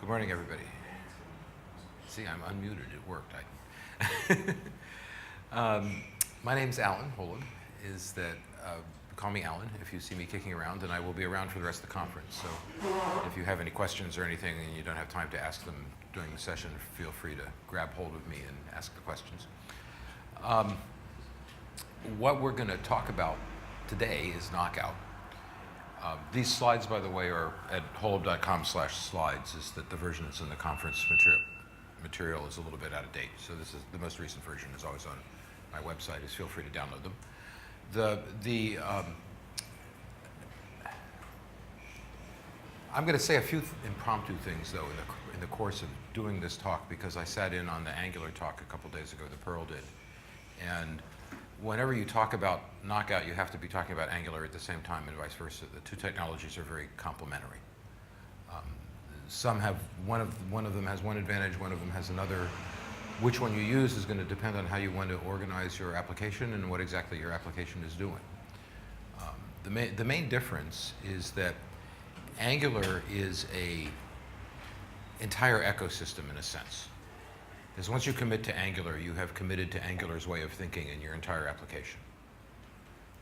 Good morning, everybody. See, I'm unmuted. It worked. My name's Alan Holub. Call me Alan if you see me kicking around, and I will be around for the rest of the conference. So if you have any questions or anything and you don't have time to ask them during the session, feel free to grab hold of me and ask the questions. What we're going to talk about today is Knockout. These slides, by the way, are at holub.com/slides, is that the version that's in the conference material is a little bit out of date. So this is the most recent version is always on my website. Feel free to download them. I'm going to say a few impromptu things, though, in the course of doing this talk, because I sat in on the Angular talk a couple days ago that Pearl did. And whenever you talk about Knockout, you have to be talking about Angular at the same time, and vice versa. The two technologies are very complementary. Some have one of them has one advantage, one of them has another. Which one you use is going to depend on how you want to organize your application and what exactly your application is doing. The main difference is that Angular is an entire ecosystem in a sense. Because once you commit to Angular, you have committed to Angular's way of thinking in your entire application.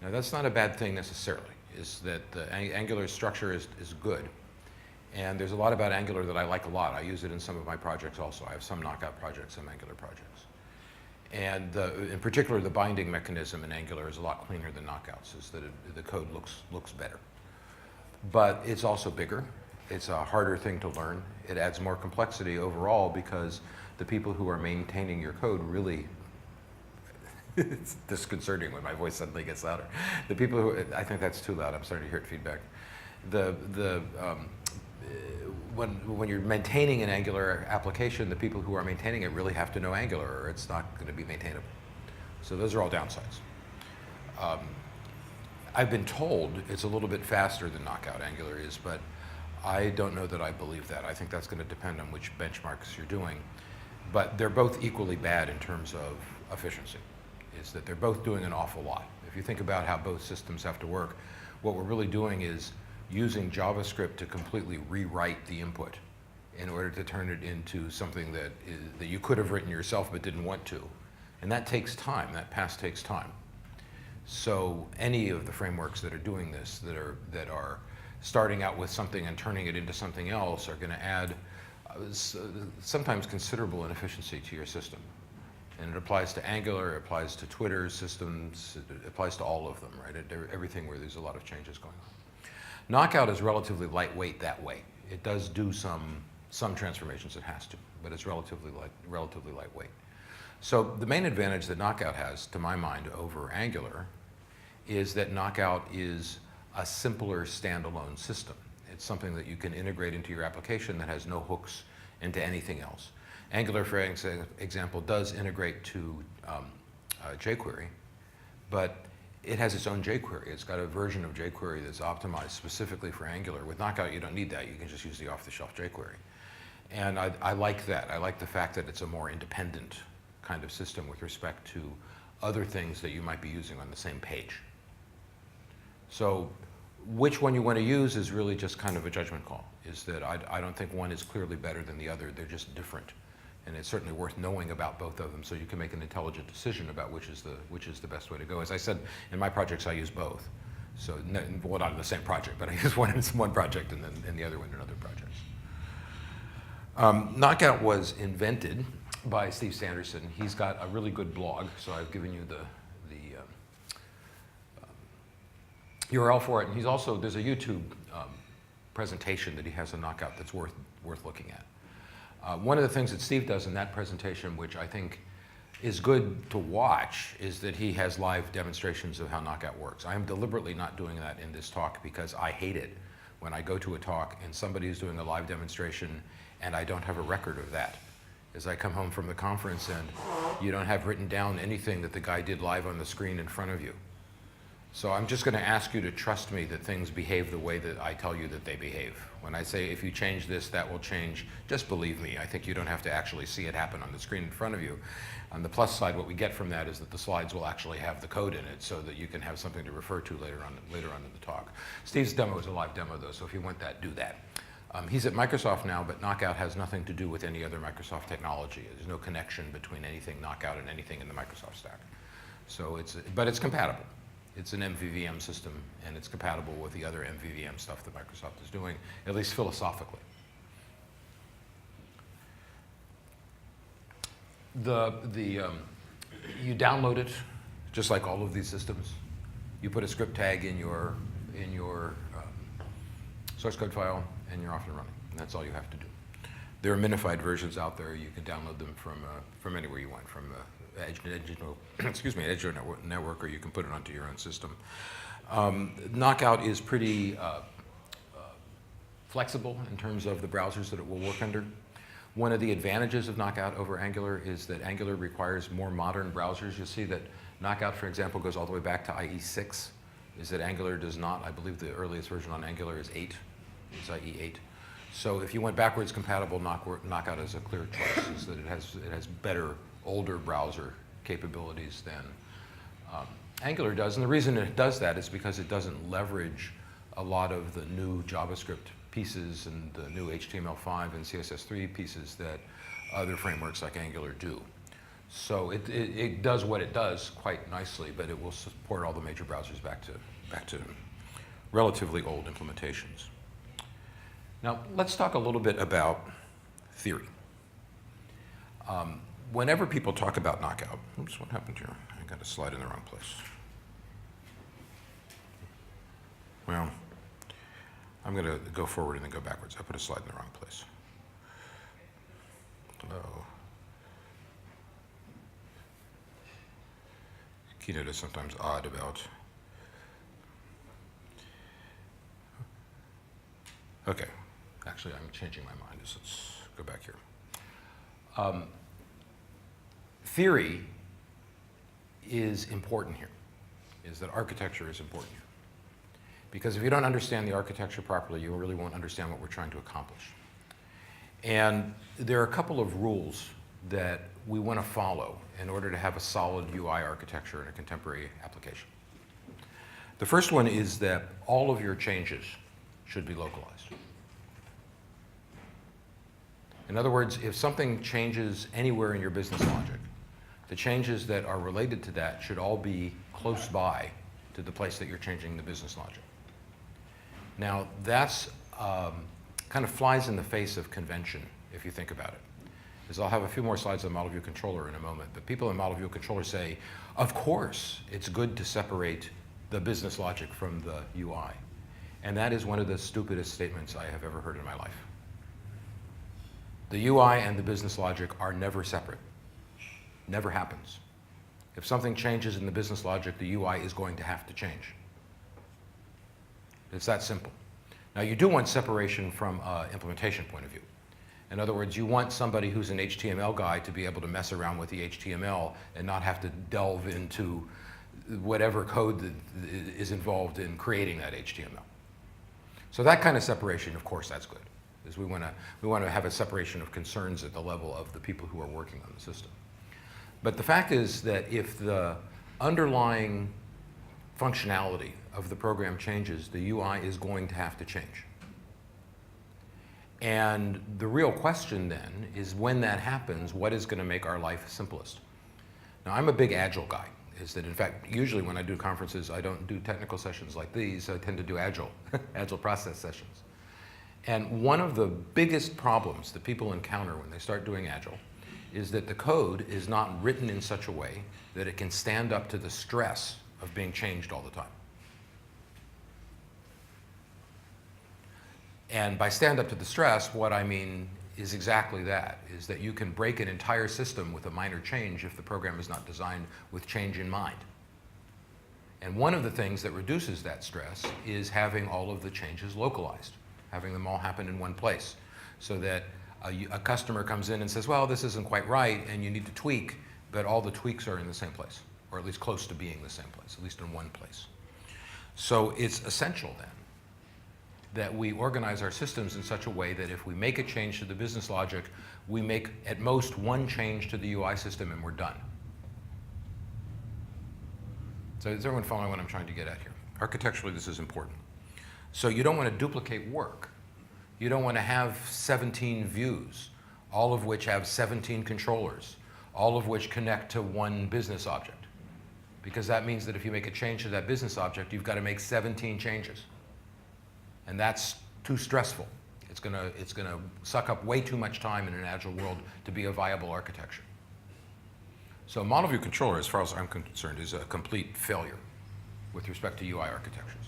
Now that's not a bad thing necessarily, is that the Angular structure is good. And there's a lot about Angular that I like a lot. I use it in some of my projects also. I have some Knockout projects, some Angular projects. And in particular, the binding mechanism in Angular is a lot cleaner than Knockout's, is that the code looks better. But it's also bigger. It's a harder thing to learn. It adds more complexity overall because the people who are maintaining your code really, it's disconcerting when my voice suddenly gets louder. The people who, I think that's too loud. I'm starting to hear feedback. When you're maintaining an Angular application, the people who are maintaining it really have to know Angular or it's not going to be maintainable. So those are all downsides. I've been told it's a little bit faster than Knockout Angular is, but I don't know that I believe that. I think that's going to depend on which benchmarks you're doing. But they're both equally bad in terms of efficiency, is that they're both doing an awful lot. If you think about how both systems have to work, what we're really doing is using JavaScript to completely rewrite the input in order to turn it into something that you could have written yourself but didn't want to. And that takes time. That pass takes time. So any of the frameworks that are doing this, that are starting out with something and turning it into something else, are going to add sometimes considerable inefficiency to your system. And it applies to Angular, it applies to Twitter systems, it applies to all of them, right? Everything where there's a lot of changes going on. Knockout is relatively lightweight that way. It does do some transformations it has to, but it's relatively lightweight. So the main advantage that Knockout has, to my mind, over Angular is that Knockout is a simpler standalone system. It's something that you can integrate into your application that has no hooks into anything else. Angular, for example, does integrate to jQuery, but it has its own jQuery. It's got a version of jQuery that's optimized specifically for Angular. With Knockout, you don't need that. You can just use the off-the-shelf jQuery. And I like that. I like the fact that it's a more independent kind of system with respect to other things that you might be using on the same page. So which one you want to use is really just kind of a judgment call, is that I don't think one is clearly better than the other. They're just different. And it's certainly worth knowing about both of them so you can make an intelligent decision about which is the best way to go. As I said, in my projects I use both. So, well, not in the same project, but I use one in one project and then the other one in other projects. Knockout was invented by Steve Sanderson. He's got a really good blog, so I've given you the URL for it. And there's a YouTube presentation that he has on Knockout that's worth looking at. One of the things that Steve does in that presentation, which I think is good to watch, is that he has live demonstrations of how Knockout works. I am deliberately not doing that in this talk because I hate it when I go to a talk and somebody is doing a live demonstration and I don't have a record of that. As I come home from the conference and you don't have written down anything that the guy did live on the screen in front of you. So I'm just going to ask you to trust me that things behave the way that I tell you that they behave. When I say if you change this, that will change, just believe me. I think you don't have to actually see it happen on the screen in front of you. On the plus side, what we get from that is that the slides will actually have the code in it so that you can have something to refer to later on in the talk. Steve's demo is a live demo though, so if you want that, do that. He's at Microsoft now, but Knockout has nothing to do with any other Microsoft technology. There's no connection between anything Knockout and anything in the Microsoft stack. So but it's compatible. It's an MVVM system, and it's compatible with the other MVVM stuff that Microsoft is doing, at least philosophically. You download it, just like all of these systems. You put a script tag in your source code file, and you're off and running. And that's all you have to do. There are minified versions out there. You can download them from anywhere you want, from Edge network, or you can put it onto your own system. Knockout is pretty flexible in terms of the browsers that it will work under. One of the advantages of Knockout over Angular is that Angular requires more modern browsers. You'll see that Knockout, for example, goes all the way back to IE6, is that Angular does not. I believe the earliest version on Angular is 8, it's IE8. So if you went backwards compatible, Knockout is a clear choice, is that it has better, older browser capabilities than Angular does. And the reason it does that is because it doesn't leverage a lot of the new JavaScript pieces and the new HTML5 and CSS3 pieces that other frameworks like Angular do. So it does what it does quite nicely, but it will support all the major browsers back to relatively old implementations. Now, let's talk a little bit about theory. Whenever people talk about Knockout, oops, what happened here? I got a slide in the wrong place. Well, I'm going to go forward and then go backwards. I put a slide in the wrong place. Oh. Keynote is sometimes odd about. Okay, actually I'm changing my mind. Let's go back here. Theory is important here, is that architecture is important here. Because if you don't understand the architecture properly, you really won't understand what we're trying to accomplish. And there are a couple of rules that we want to follow in order to have a solid UI architecture in a contemporary application. The first one is that all of your changes should be localized. In other words, if something changes anywhere in your business logic, the changes that are related to that should all be close by to the place that you're changing the business logic. Now, that's kind of flies in the face of convention, if you think about it. Because I'll have a few more slides on Model View Controller in a moment, but people in Model View Controller say, of course, it's good to separate the business logic from the UI. And that is one of the stupidest statements I have ever heard in my life. The UI and the business logic are never separate. Never happens. If something changes in the business logic, the UI is going to have to change. It's that simple. Now, you do want separation from an implementation point of view. In other words, you want somebody who's an HTML guy to be able to mess around with the HTML and not have to delve into whatever code that is involved in creating that HTML. So that kind of separation, of course, that's good. Is we want to have a separation of concerns at the level of the people who are working on the system. But the fact is that if the underlying functionality of the program changes, the UI is going to have to change. And the real question then is, when that happens, what is going to make our life simplest? Now, I'm a big Agile guy. Is that, in fact, usually when I do conferences, I don't do technical sessions like these. I tend to do Agile, Agile process sessions. And one of the biggest problems that people encounter when they start doing Agile is that the code is not written in such a way that it can stand up to the stress of being changed all the time. And by stand up to the stress, what I mean is exactly that, is that you can break an entire system with a minor change if the program is not designed with change in mind. And one of the things that reduces that stress is having all of the changes localized, having them all happen in one place, so that a customer comes in and says, well, this isn't quite right, and you need to tweak, but all the tweaks are in the same place, or at least close to being the same place, at least in one place. So it's essential then that we organize our systems in such a way that if we make a change to the business logic, we make at most one change to the UI system and we're done. So is everyone following what I'm trying to get at here? Architecturally, this is important. So you don't want to duplicate work. You don't want to have 17 views, all of which have 17 controllers, all of which connect to one business object. Because that means that if you make a change to that business object, you've got to make 17 changes. And that's too stressful. It's going to suck up way too much time in an agile world to be a viable architecture. So model view controller, as far as I'm concerned, is a complete failure with respect to UI architectures.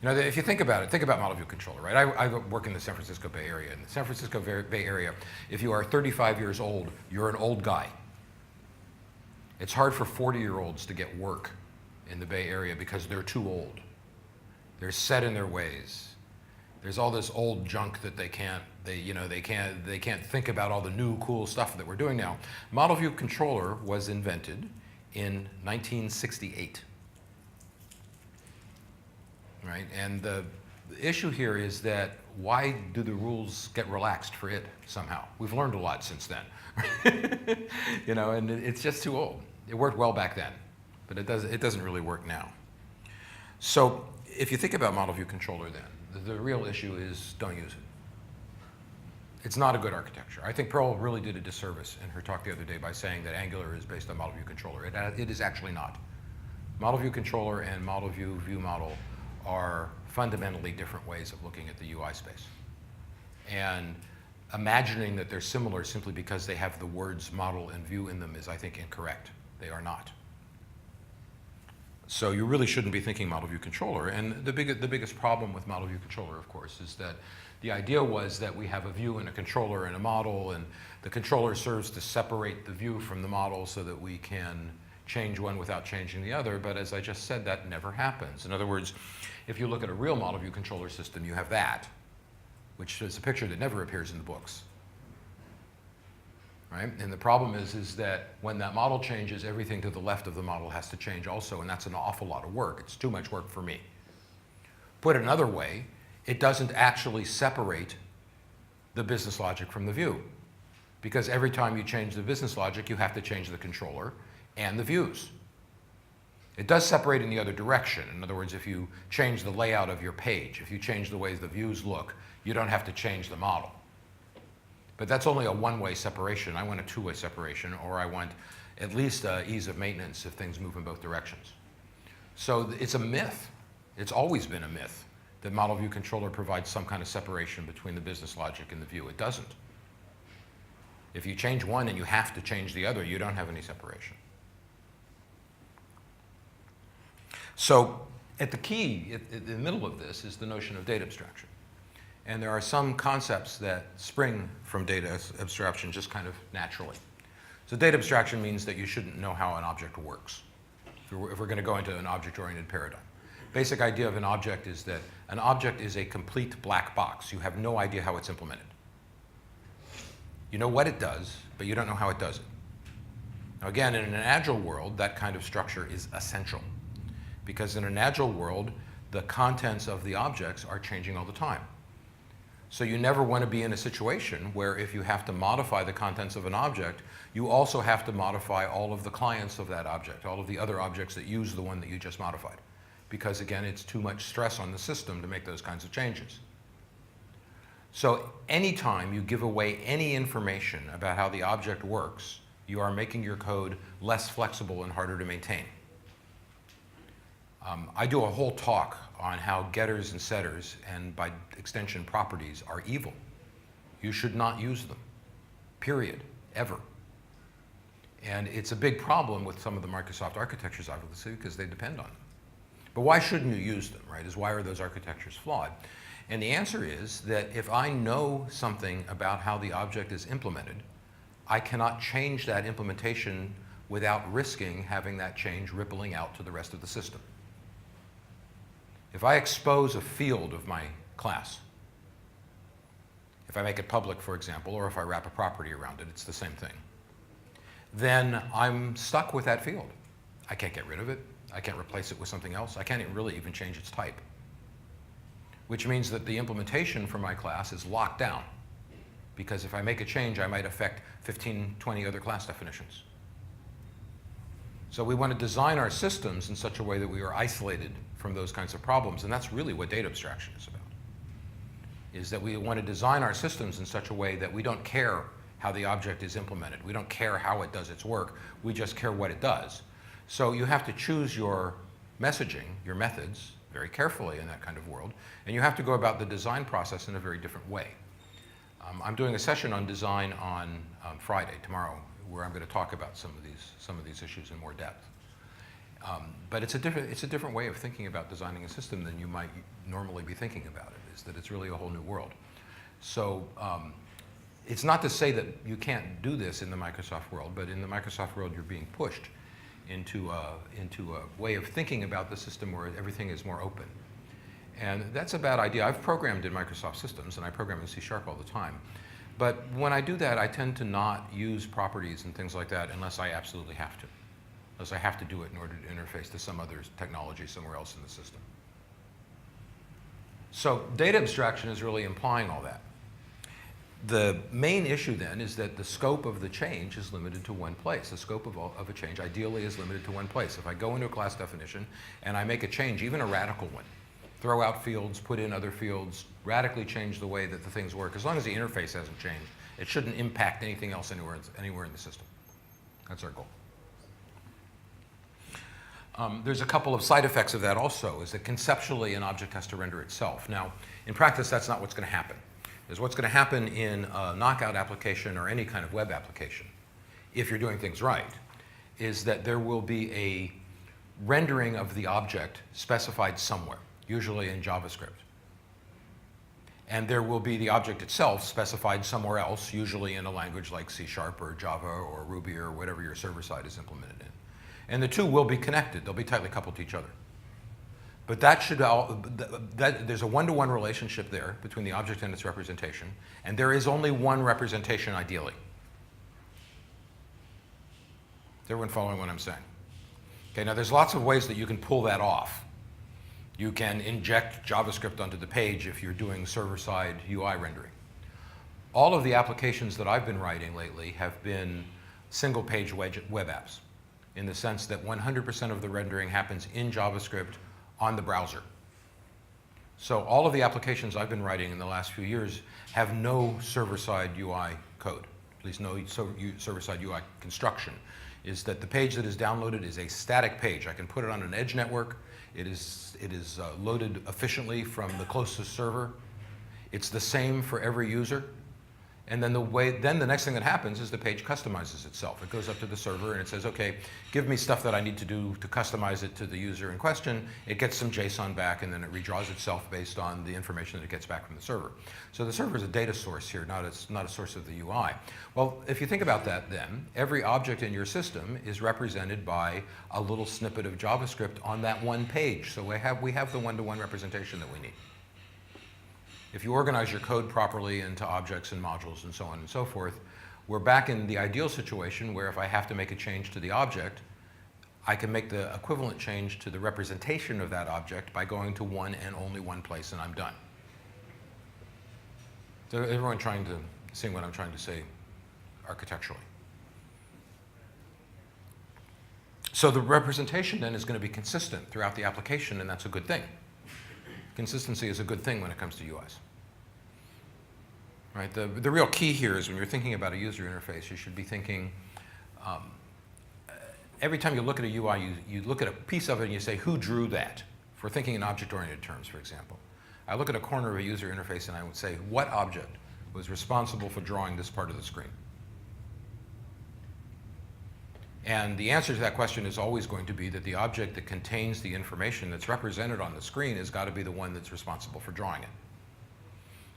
You know, if you think about it, think about model view controller, right? I work in the San Francisco Bay Area. In the San Francisco Bay Area, if you are 35 years old, you're an old guy. It's hard for 40-year-olds to get work in the Bay Area because they're too old. They're set in their ways. There's all this old junk that they can't think about all the new cool stuff that we're doing now. Model view controller was invented in 1968. Right? And the issue here is that why do the rules get relaxed for it somehow? We've learned a lot since then. You know, and it's just too old. It worked well back then, but it doesn't really work now. So if you think about model view controller then, the real issue is don't use it. It's not a good architecture. I think Pearl really did a disservice in her talk the other day by saying that Angular is based on model view controller. It is actually not. Model view controller and model view model are fundamentally different ways of looking at the UI space. And imagining that they're similar simply because they have the words model and view in them is, I think, incorrect. They are not. So you really shouldn't be thinking model view controller. And the biggest problem with model view controller, of course, is that the idea was that we have a view and a controller and a model, and the controller serves to separate the view from the model so that we can change one without changing the other. But as I just said, that never happens. In other words, if you look at a real model view controller system, you have that, which is a picture that never appears in the books. Right? And the problem is that when that model changes, everything to the left of the model has to change also, and that's an awful lot of work. It's too much work for me. Put another way, it doesn't actually separate the business logic from the view, because every time you change the business logic, you have to change the controller and the views. It does separate in the other direction. In other words, if you change the layout of your page, if you change the way the views look, you don't have to change the model. But that's only a one-way separation. I want a two-way separation, or I want at least ease of maintenance if things move in both directions. So it's a myth. It's always been a myth that model view controller provides some kind of separation between the business logic and the view. It doesn't. If you change one and you have to change the other, you don't have any separation. So at the key, in the middle of this, is the notion of data abstraction. And there are some concepts that spring from data abstraction just kind of naturally. So data abstraction means that you shouldn't know how an object works, if we're going to go into an object-oriented paradigm. Basic idea of an object is that an object is a complete black box. You have no idea how it's implemented. You know what it does, but you don't know how it does it. Now again, in an agile world, that kind of structure is essential, because in an agile world, the contents of the objects are changing all the time. So you never want to be in a situation where if you have to modify the contents of an object, you also have to modify all of the clients of that object, all of the other objects that use the one that you just modified. Because again, it's too much stress on the system to make those kinds of changes. So anytime you give away any information about how the object works, you are making your code less flexible and harder to maintain. I do a whole talk on how getters and setters, and by extension properties, are evil. You should not use them, period, ever. And it's a big problem with some of the Microsoft architectures, obviously, because they depend on them. But why shouldn't you use them, right? Why are those architectures flawed? And the answer is that if I know something about how the object is implemented, I cannot change that implementation without risking having that change rippling out to the rest of the system. If I expose a field of my class, if I make it public, for example, or if I wrap a property around it, it's the same thing, then I'm stuck with that field. I can't get rid of it. I can't replace it with something else. I can't really even change its type, which means that the implementation for my class is locked down, because if I make a change, I might affect 15, 20 other class definitions. So we want to design our systems in such a way that we are isolated from those kinds of problems, and that's really what data abstraction is about. is that we want to design our systems in such a way that we don't care how the object is implemented. We don't care how it does its work. We just care what it does. So you have to choose your messaging, your methods, very carefully in that kind of world, and you have to go about the design process in a very different way. I'm doing a session on design on Friday, tomorrow, where I'm going to talk about some of these issues in more depth. But it's a different way of thinking about designing a system than you might normally be thinking about it, is that it's really a whole new world. So it's not to say that you can't do this in the Microsoft world, but in the Microsoft world you're being pushed into a way of thinking about the system where everything is more open. And that's a bad idea. I've programmed in Microsoft systems, and I program in C# all the time. But when I do that, I tend to not use properties and things like that unless I absolutely have to. Unless I have to do it in order to interface to some other technology somewhere else in the system. So data abstraction is really implying all that. The main issue then is that the scope of the change is limited to one place. The scope of a change ideally is limited to one place. If I go into a class definition and I make a change, even a radical one, throw out fields, put in other fields, radically change the way that the things work, as long as the interface hasn't changed, it shouldn't impact anything else anywhere in the system. That's our goal. There's a couple of side effects of that also, is that conceptually an object has to render itself. Now, in practice, that's not what's going to happen. Is what's going to happen in a knockout application or any kind of web application, if you're doing things right, is that there will be a rendering of the object specified somewhere, usually in JavaScript. And there will be the object itself specified somewhere else, usually in a language like C# or Java or Ruby or whatever your server side is implemented in. And the two will be connected. They'll be tightly coupled to each other. But there's a one-to-one relationship there between the object and its representation, and there is only one representation ideally. Is everyone following what I'm saying? Okay, now there's lots of ways that you can pull that off. You can inject JavaScript onto the page if you're doing server-side UI rendering. All of the applications that I've been writing lately have been single-page web apps, in the sense that 100% of the rendering happens in JavaScript on the browser. So all of the applications I've been writing in the last few years have no server-side UI code, at least no server-side UI construction. Is that the page that is downloaded is a static page. I can put it on an edge network. It is loaded efficiently from the closest server. It's the same for every user. And then the next thing that happens is the page customizes itself. It goes up to the server and it says, okay, give me stuff that I need to do to customize it to the user in question. It gets some JSON back, and then it redraws itself based on the information that it gets back from the server. So the server is a data source here, not a source of the UI. Well, if you think about that then, every object in your system is represented by a little snippet of JavaScript on that one page. So we have the one-to-one representation that we need. If you organize your code properly into objects and modules and so on and so forth, we're back in the ideal situation where if I have to make a change to the object, I can make the equivalent change to the representation of that object by going to one and only one place, and I'm done. So everyone seeing what I'm trying to say architecturally. So the representation then is going to be consistent throughout the application, and that's a good thing. Consistency is a good thing when it comes to UIs. Right? The real key here is when you're thinking about a user interface, you should be thinking, every time you look at a UI, you look at a piece of it and you say, who drew that? If we're thinking in object-oriented terms, for example. I look at a corner of a user interface and I would say, what object was responsible for drawing this part of the screen? And the answer to that question is always going to be that the object that contains the information that's represented on the screen has got to be the one that's responsible for drawing it.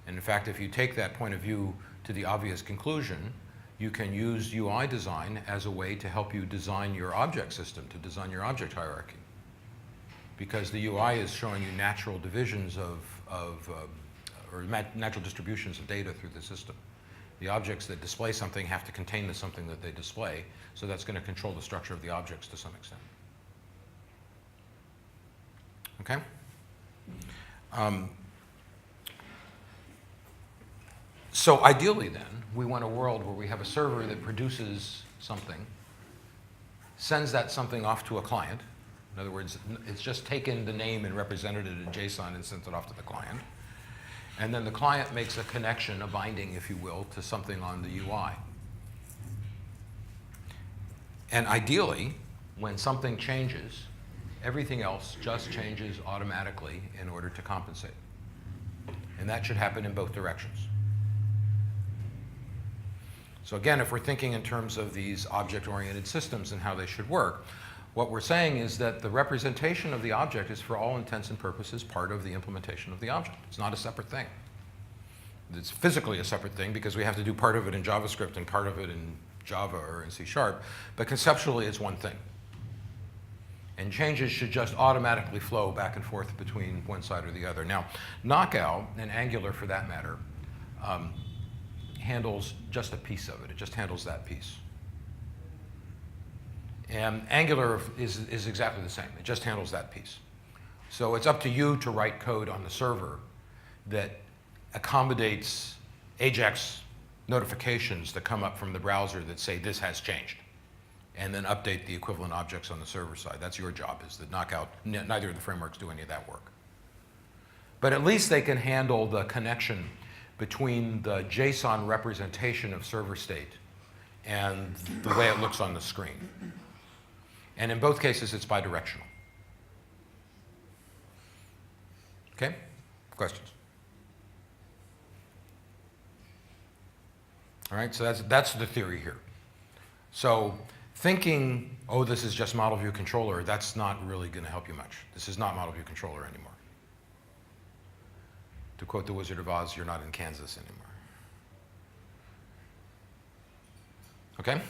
And in fact, if you take that point of view to the obvious conclusion, you can use UI design as a way to help you design your object system, to design your object hierarchy. Because the UI is showing you natural divisions or natural distributions of data through the system. The objects that display something have to contain the something that they display, so that's going to control the structure of the objects to some extent. Okay? So ideally then, we want a world where we have a server that produces something, sends that something off to a client. In other words, it's just taken the name and represented it in JSON and sent it off to the client. And then the client makes a connection, a binding, if you will, to something on the UI. And ideally, when something changes, everything else just changes automatically in order to compensate. And that should happen in both directions. So again, if we're thinking in terms of these object-oriented systems and how they should work, what we're saying is that the representation of the object is, for all intents and purposes, part of the implementation of the object. It's not a separate thing. It's physically a separate thing because we have to do part of it in JavaScript and part of it in Java or in C#, but conceptually it's one thing. And changes should just automatically flow back and forth between one side or the other. Now, Knockout, and Angular for that matter, handles just a piece of it. It just handles that piece. And Angular is exactly the same. It just handles that piece. So it's up to you to write code on the server that accommodates AJAX notifications that come up from the browser that say this has changed, and then update the equivalent objects on the server side. That's your job, is that Knockout. Neither of the frameworks do any of that work. But at least they can handle the connection between the JSON representation of server state and the way it looks on the screen. And in both cases, it's bidirectional. Okay? Questions? All right, so that's the theory here. So thinking, oh, this is just model view controller, that's not really going to help you much. This is not model view controller anymore. To quote the Wizard of Oz, you're not in Kansas anymore. Okay?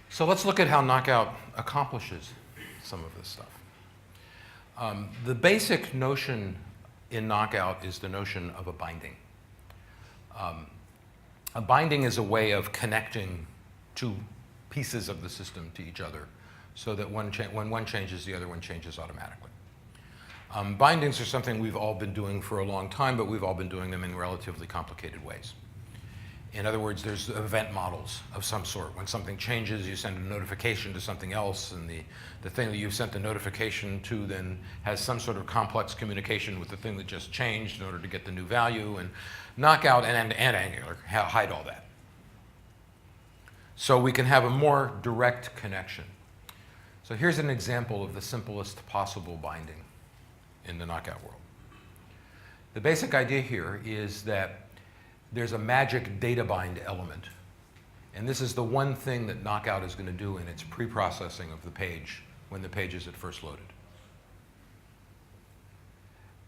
So let's look at how Knockout accomplishes some of this stuff. The basic notion in Knockout is the notion of a binding. A binding is a way of connecting two pieces of the system to each other so that when one changes, the other one changes automatically. Bindings are something we've all been doing for a long time, but we've all been doing them in relatively complicated ways. In other words, there's event models of some sort. When something changes, you send a notification to something else, and the thing that you've sent the notification to then has some sort of complex communication with the thing that just changed in order to get the new value. And Knockout and Angular hide all that. So we can have a more direct connection. So here's an example of the simplest possible binding in the Knockout world. The basic idea here is that there's a magic data bind element. And this is the one thing that Knockout is going to do in its pre-processing of the page when the page is at first loaded.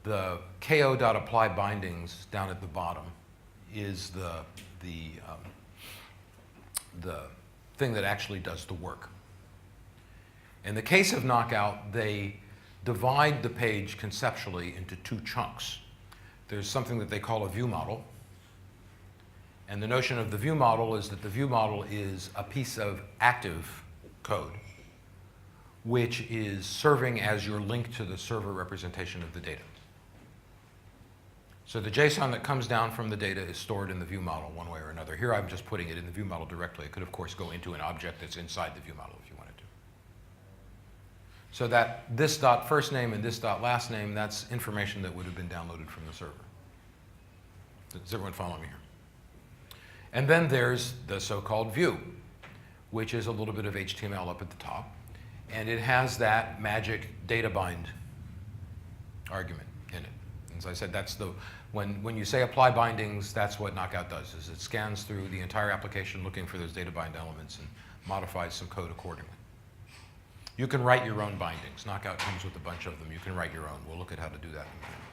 The ko.apply bindings down at the bottom is the thing that actually does the work. In the case of Knockout, they divide the page conceptually into two chunks. There's something that they call a view model. And the notion of the view model is that the view model is a piece of active code which is serving as your link to the server representation of the data. So the JSON that comes down from the data is stored in the view model one way or another. Here I'm just putting it in the view model directly. It could, of course, go into an object that's inside the view model if you wanted to. So that this dot first name and this dot last name, that's information that would have been downloaded from the server. Does everyone follow me here? And then there's the so-called view, which is a little bit of HTML up at the top. And it has that magic data bind argument in it. As I said, that's when you say apply bindings, that's what Knockout does, is it scans through the entire application looking for those data bind elements and modifies some code accordingly. You can write your own bindings. Knockout comes with a bunch of them. You can write your own. We'll look at how to do that in a minute.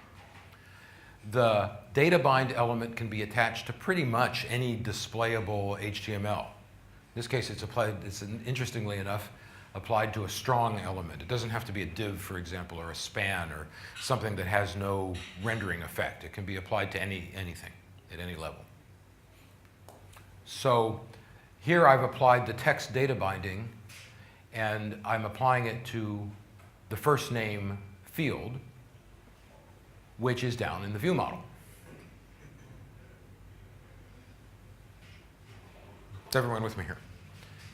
The data bind element can be attached to pretty much any displayable HTML. In this case, interestingly enough, applied to a strong element. It doesn't have to be a div, for example, or a span, or something that has no rendering effect. It can be applied to anything at any level. So here I've applied the text data binding, and I'm applying it to the first name field, which is down in the view model. Is everyone with me here?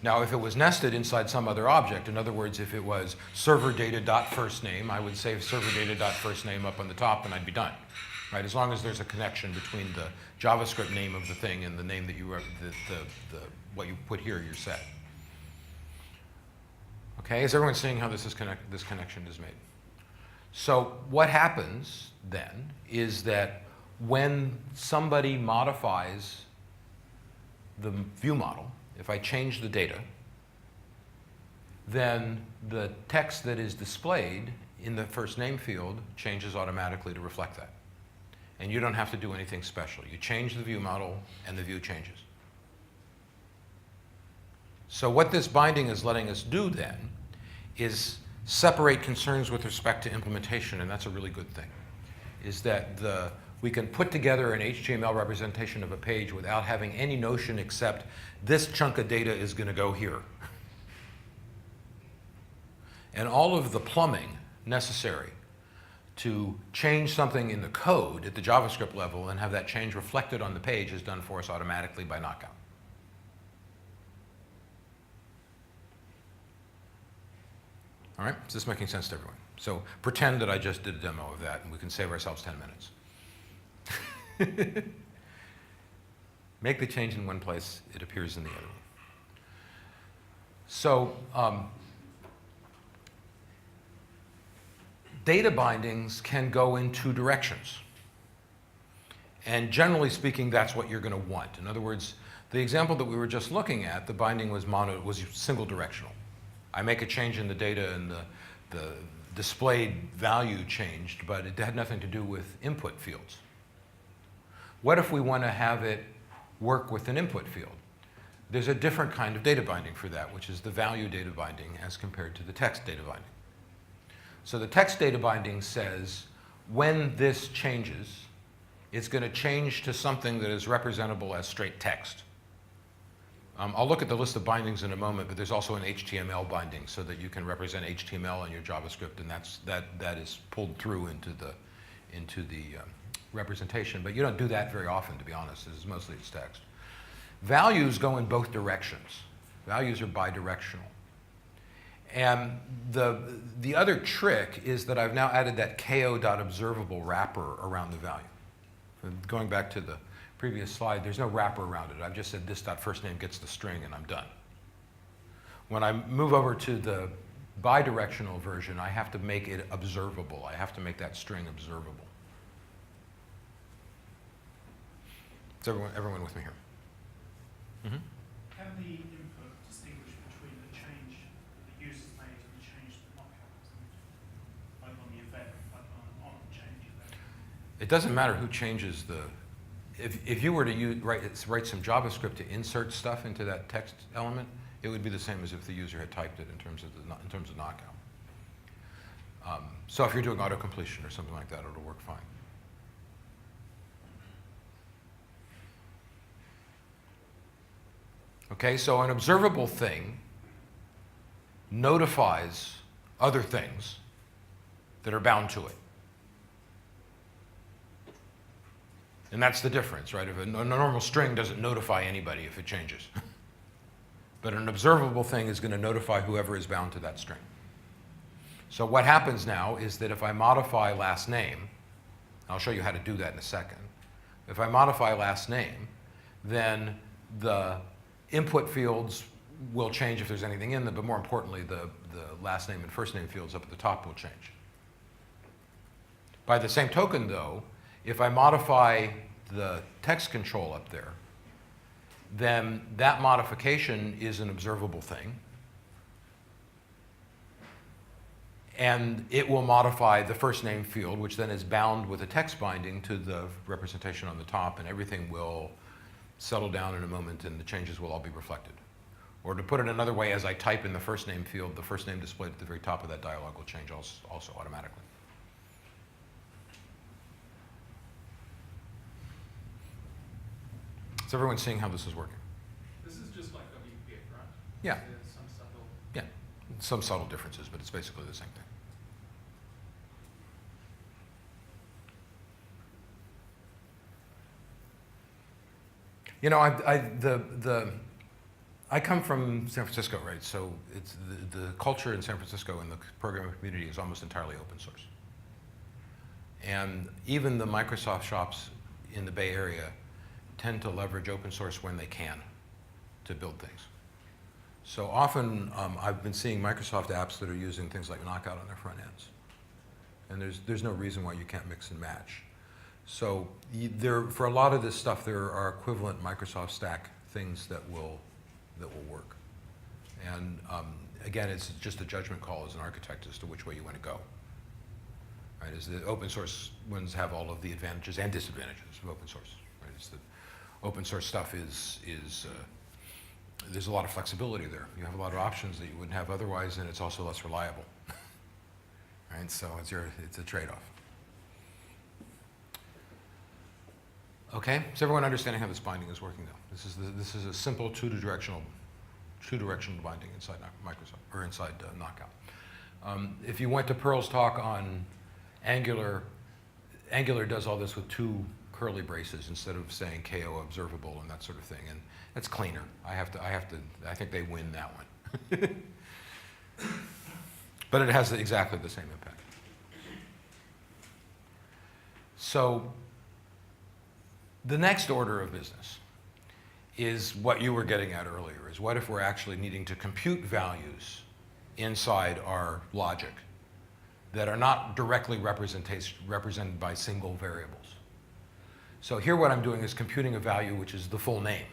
Now, if it was nested inside some other object, in other words, if it was server data.firstname, I would save server data.firstname up on the top and I'd be done, right? As long as there's a connection between the JavaScript name of the thing and the name that you wrote, what you put here, your set. Okay, is everyone seeing how this connection is made? So what happens then is that when somebody modifies the view model, if I change the data, then the text that is displayed in the first name field changes automatically to reflect that. And you don't have to do anything special. You change the view model and the view changes. So what this binding is letting us do then is separate concerns with respect to implementation, and that's a really good thing, is that we can put together an HTML representation of a page without having any notion except this chunk of data is going to go here. And all of the plumbing necessary to change something in the code at the JavaScript level and have that change reflected on the page is done for us automatically by Knockout. All right, is this making sense to everyone? So pretend that I just did a demo of that and we can save ourselves 10 minutes. Make the change in one place, it appears in the other. So data bindings can go in two directions. And generally speaking, that's what you're going to want. In other words, the example that we were just looking at, the binding was single directional. I make a change in the data and the displayed value changed, but it had nothing to do with input fields. What if we want to have it work with an input field? There's a different kind of data binding for that, which is the value data binding as compared to the text data binding. So the text data binding says when this changes, it's going to change to something that is representable as straight text. I'll look at the list of bindings in a moment, but there's also an HTML binding so that you can represent HTML in your JavaScript, and that is pulled through into the representation. But you don't do that very often, to be honest. This is mostly it's text. Values go in both directions. Values are bidirectional. And the other trick is that I've now added that ko.observable wrapper around the value. Going back to the previous slide, there's no wrapper around it. I've just said this.firstName gets the string and I'm done. When I move over to the bidirectional version, I have to make it observable. I have to make that string observable. Is everyone with me here? Mm-hmm. Can the input distinguish between the change that the user's made and the change that Knockout has made? Like on the event, like on the change event? It doesn't matter who changes the... If you were to write some JavaScript to insert stuff into that text element, it would be the same as if the user had typed it in terms of Knockout. So if you're doing auto-completion or something like that, it'll work fine. Okay, so an observable thing notifies other things that are bound to it. And that's the difference, right? If a normal string doesn't notify anybody if it changes. But an observable thing is going to notify whoever is bound to that string. So what happens now is that if I modify last name, I'll show you how to do that in a second. If I modify last name, then the input fields will change if there's anything in them, but more importantly, the last name and first name fields up at the top will change. By the same token, though, if I modify the text control up there, then that modification is an observable thing. And it will modify the first name field, which then is bound with a text binding to the representation on the top, and everything will settle down in a moment and the changes will all be reflected. Or to put it another way, as I type in the first name field, the first name displayed at the very top of that dialog will change also automatically. Is everyone seeing how this is working? This is just like WPF, right? Yeah. There's some subtle... Yeah, some subtle differences, but it's basically the same thing. You know, I come from San Francisco, right? So it's the culture in San Francisco and the programming community is almost entirely open source. And even the Microsoft shops in the Bay Area tend to leverage open source when they can to build things. So often I've been seeing Microsoft apps that are using things like Knockout on their front ends. And there's no reason why you can't mix and match. So for a lot of this stuff, there are equivalent Microsoft stack things that will work. And again, it's just a judgment call as an architect as to which way you want to go. Right? Is the open source ones have all of the advantages and disadvantages of open source. Right? It's the open source stuff is there's a lot of flexibility there. You have a lot of options that you wouldn't have otherwise, and it's also less reliable. Right? So it's a trade-off. Okay, is everyone understanding how this binding is working now? This is a simple two-directional binding inside Microsoft or inside Knockout. If you went to Pearl's talk on Angular, Angular does all this with two curly braces instead of saying KO observable and that sort of thing, and that's cleaner. I think they win that one. But it has exactly the same impact. So the next order of business is what you were getting at earlier, is what if we're actually needing to compute values inside our logic that are not directly represented by single variables. So here what I'm doing is computing a value which is the full name.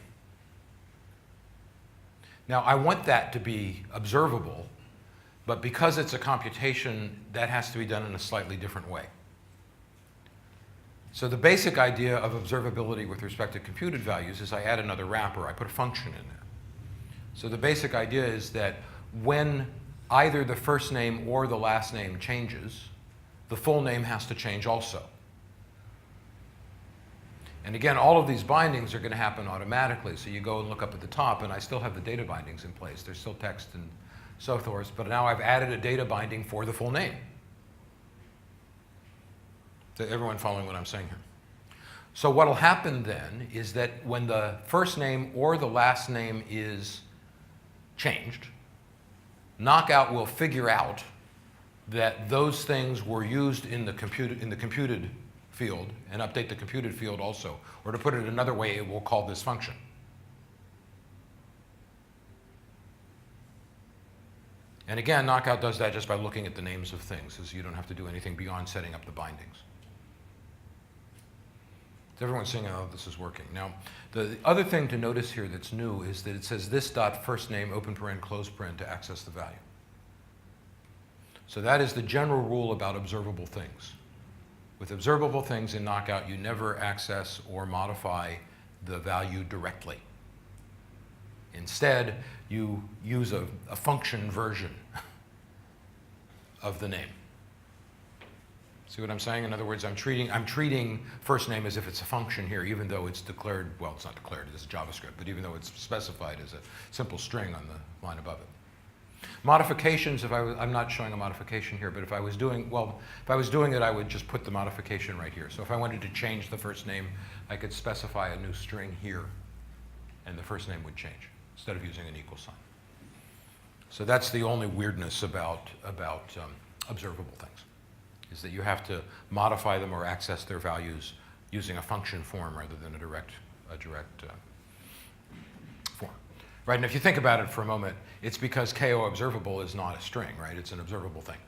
Now I want that to be observable, but because it's a computation, that has to be done in a slightly different way. So the basic idea of observability with respect to computed values is I add another wrapper, I put a function in there. So the basic idea is that when either the first name or the last name changes, the full name has to change also. And again, all of these bindings are going to happen automatically. So you go and look up at the top, and I still have the data bindings in place. There's still text and so forth, but now I've added a data binding for the full name. Is everyone following what I'm saying here? So what will happen then is that when the first name or the last name is changed, Knockout will figure out that those things were used in the computed field and update the computed field also. Or to put it another way, it will call this function. And again, Knockout does that just by looking at the names of things, as you don't have to do anything beyond setting up the bindings. So everyone's seeing how this is working. Now, the other thing to notice here that's new is that it says this dot first name open paren close paren to access the value. So that is the general rule about observable things. With observable things in Knockout, you never access or modify the value directly. Instead, you use a function version of the name. See what I'm saying? In other words, I'm treating first name as if it's a function here, even though it's declared, well, it's not declared, it's JavaScript, but even though it's specified as a simple string on the line above it. Modifications, I'm not showing a modification here, but if I was doing it, I would just put the modification right here. So if I wanted to change the first name, I could specify a new string here, and the first name would change, instead of using an equal sign. So that's the only weirdness about observable things, is that you have to modify them or access their values using a function form rather than a direct form. Right, and if you think about it for a moment, it's because KO observable is not a string, right? It's an observable thing.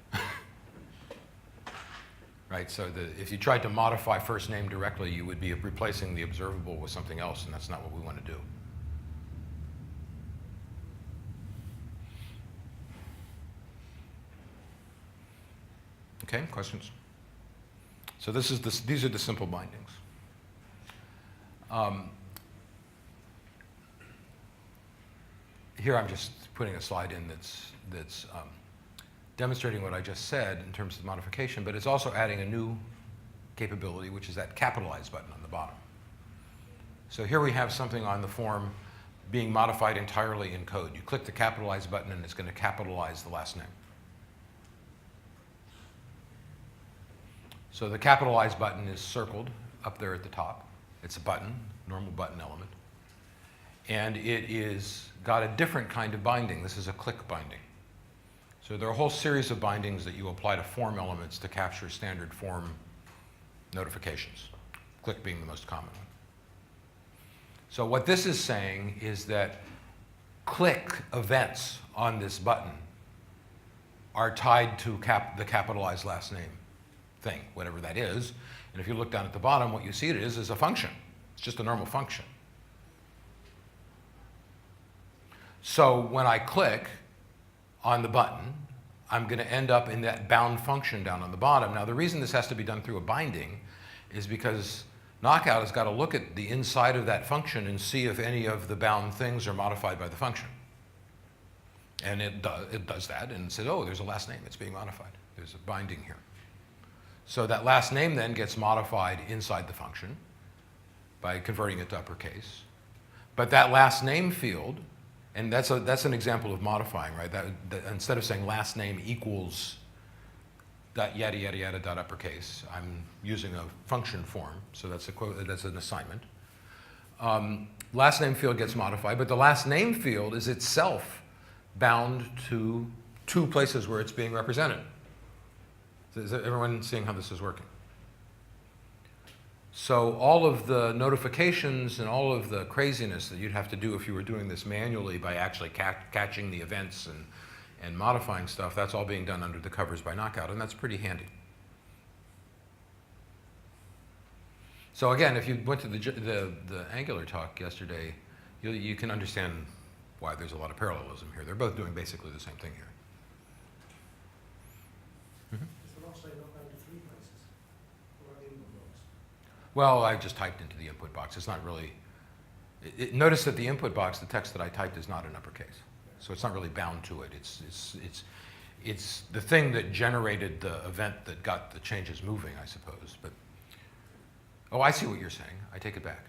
Right, so if you tried to modify first name directly, you would be replacing the observable with something else, and that's not what we want to do. Okay, questions? So these are the simple bindings. Here I'm just putting a slide in that's demonstrating what I just said in terms of modification, but it's also adding a new capability, which is that capitalize button on the bottom. So here we have something on the form being modified entirely in code. You click the capitalize button and it's going to capitalize the last name. So the capitalize button is circled up there at the top. It's a button, normal button element. and it is got a different kind of binding. This is a click binding. So there are a whole series of bindings that you apply to form elements to capture standard form notifications, click being the most common one. So what this is saying is that click events on this button are tied to the capitalized last name thing, whatever that is. And if you look down at the bottom, what you see it is a function. It's just a normal function. So when I click on the button, I'm going to end up in that bound function down on the bottom. Now, the reason this has to be done through a binding is because Knockout has got to look at the inside of that function and see if any of the bound things are modified by the function. And it does that, and it says, oh, there's a last name. It's being modified. There's a binding here. So that last name then gets modified inside the function by converting it to uppercase. But that last name field, and that's an example of modifying, right? That instead of saying last name equals dot yada yada yada dot uppercase, I'm using a function form, so that's an assignment. Last name field gets modified, but the last name field is itself bound to two places where it's being represented. Is everyone seeing how this is working? So all of the notifications and all of the craziness that you'd have to do if you were doing this manually by actually catching the events and modifying stuff, that's all being done under the covers by Knockout, and that's pretty handy. So again, if you went to the Angular talk yesterday, you can understand why there's a lot of parallelism here. They're both doing basically the same thing here. Well, I just typed into the input box. It's not really, notice that the input box, the text that I typed is not in uppercase. So it's not really bound to it. It's the thing that generated the event that got the changes moving, I suppose. But, oh, I see what you're saying. I take it back.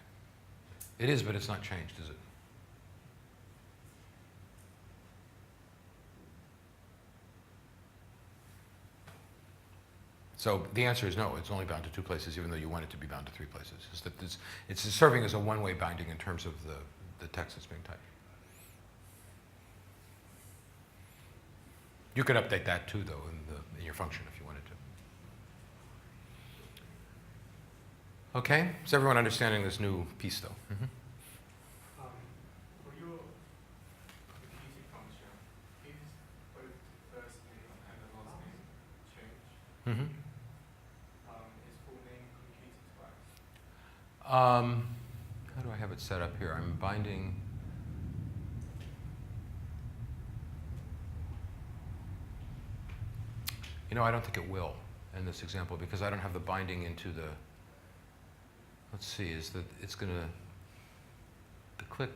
It is, but it's not changed, is it? So the answer is no, it's only bound to two places, even though you want it to be bound to three places. It's serving as a one-way binding in terms of the text that's being typed. You could update that too, though, in your function if you wanted to. Okay, is everyone understanding this new piece, though? Mm-hmm. For your computing function, is both the first name and the last name changed? Mm-hmm. Is full name computed twice? How do I have it set up here? I'm binding. You know, I don't think it will in this example because I don't have the binding into the. Let's see, is that it's going to. The click.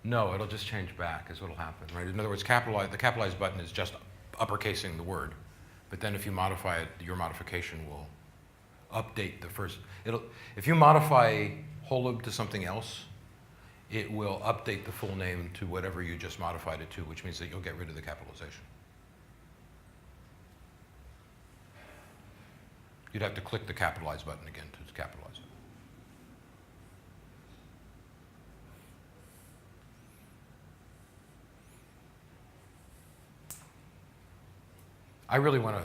No, it'll just change back is what'll happen, right? In other words, the capitalized button is just uppercasing the word, but then if you modify it, your modification will update the first. If you modify Holub to something else, it will update the full name to whatever you just modified it to, which means that you'll get rid of the capitalization. You'd have to click the capitalize button again to capitalize it. I really want to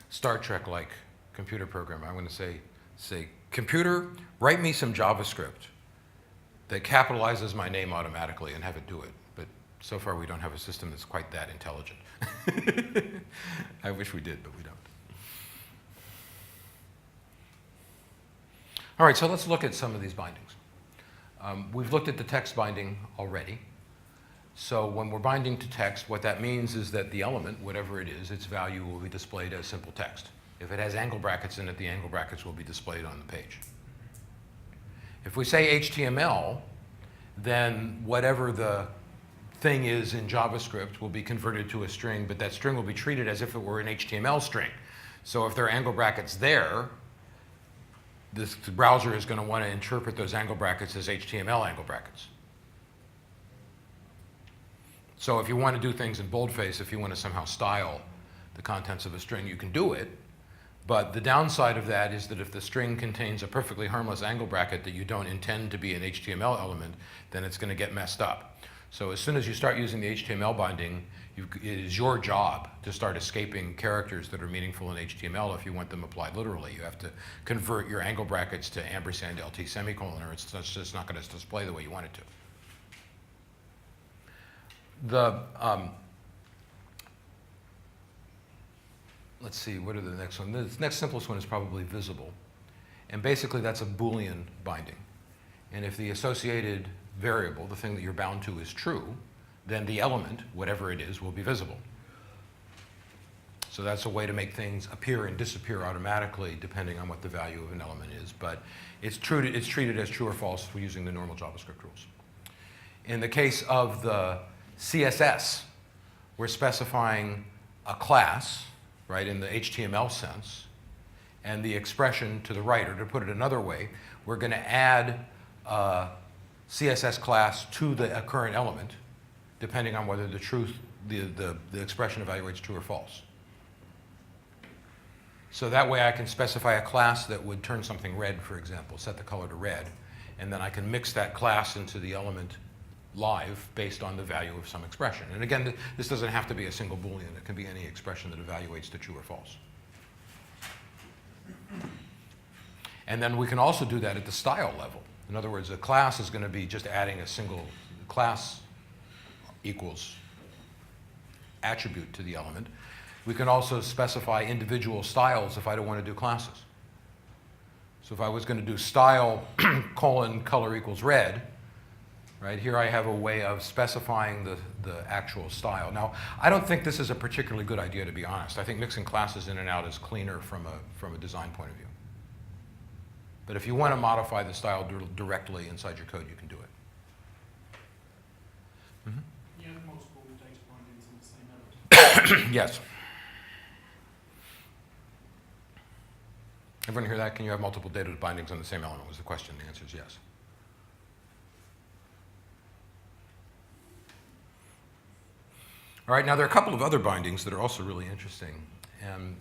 Star Trek-like computer program. I want to say, computer, write me some JavaScript that capitalizes my name automatically and have it do it. But so far we don't have a system that's quite that intelligent. I wish we did, but we don't. All right, so let's look at some of these bindings. We've looked at the text binding already. So when we're binding to text, what that means is that the element, whatever it is, its value will be displayed as simple text. If it has angle brackets in it, the angle brackets will be displayed on the page. If we say HTML, then whatever the thing is in JavaScript will be converted to a string, but that string will be treated as if it were an HTML string. So if there are angle brackets there, the browser is going to want to interpret those angle brackets as HTML angle brackets. So if you want to do things in boldface, if you want to somehow style the contents of a string, you can do it, But the downside of that is that if the string contains a perfectly harmless angle bracket that you don't intend to be an HTML element, then it's going to get messed up. So as soon as you start using the HTML binding, it is your job to start escaping characters that are meaningful in HTML if you want them applied literally. You have to convert your angle brackets to ampersand LT semicolon, or it's just not going to display the way you want it to. Let's see, what are the next one? The next simplest one is probably visible. And basically that's a Boolean binding. And if the associated variable, the thing that you're bound to, is true, then the element, whatever it is, will be visible. So that's a way to make things appear and disappear automatically depending on what the value of an element is. But it's treated as true or false using the normal JavaScript rules. In the case of the CSS, we're specifying a class, right, in the HTML sense, and the expression to the right, or to put it another way, we're going to add a CSS class to the current element, depending on whether the expression evaluates true or false. So that way I can specify a class that would turn something red, for example, set the color to red, and then I can mix that class into the element live based on the value of some expression. And again, this doesn't have to be a single Boolean. It can be any expression that evaluates to true or false. And then we can also do that at the style level. In other words, a class is going to be just adding a single class equals attribute to the element. We can also specify individual styles if I don't want to do classes. So if I was going to do style colon color equals red, right, here I have a way of specifying the actual style. Now, I don't think this is a particularly good idea, to be honest. I think mixing classes in and out is cleaner from a design point of view. But if you want to modify the style directly inside your code, you can do it. Mm-hmm. You have multiple data bindings on the same element. Yes. Everyone hear that? Can you have multiple data bindings on the same element was the question. The answer is yes. All right, now there are a couple of other bindings that are also really interesting. And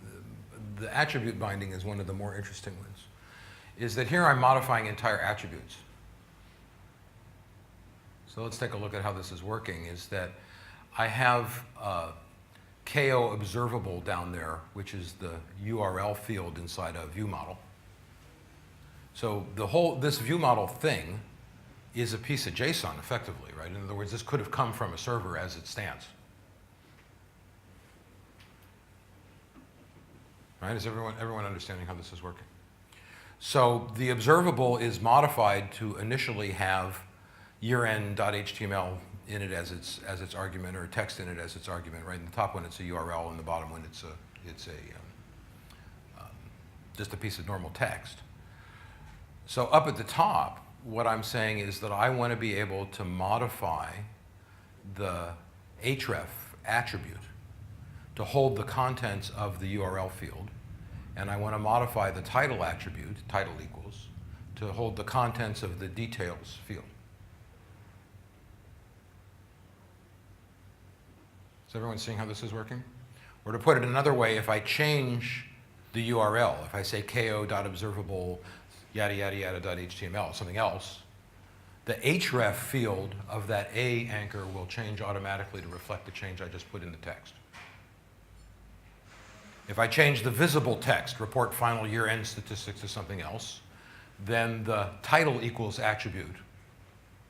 the attribute binding is one of the more interesting ones. Is that here I'm modifying entire attributes. So let's take a look at how this is working, is that I have KO observable down there, which is the URL field inside a view model. So this view model thing is a piece of JSON, effectively, right? In other words, this could have come from a server as it stands. Right? Is everyone understanding how this is working? So the observable is modified to initially have yearend.html in it as its argument, or text in it as its argument. Right in the top one, it's a URL, and the bottom one, it's just a piece of normal text. So up at the top, what I'm saying is that I want to be able to modify the href attribute to hold the contents of the URL field. And I want to modify the title attribute, title equals, to hold the contents of the details field. Is everyone seeing how this is working? Or to put it another way, if I change the URL, if I say ko.observable yada yada yada.html, something else, the href field of that A anchor will change automatically to reflect the change I just put in the text. If I change the visible text, report final year-end statistics to something else, then the title equals attribute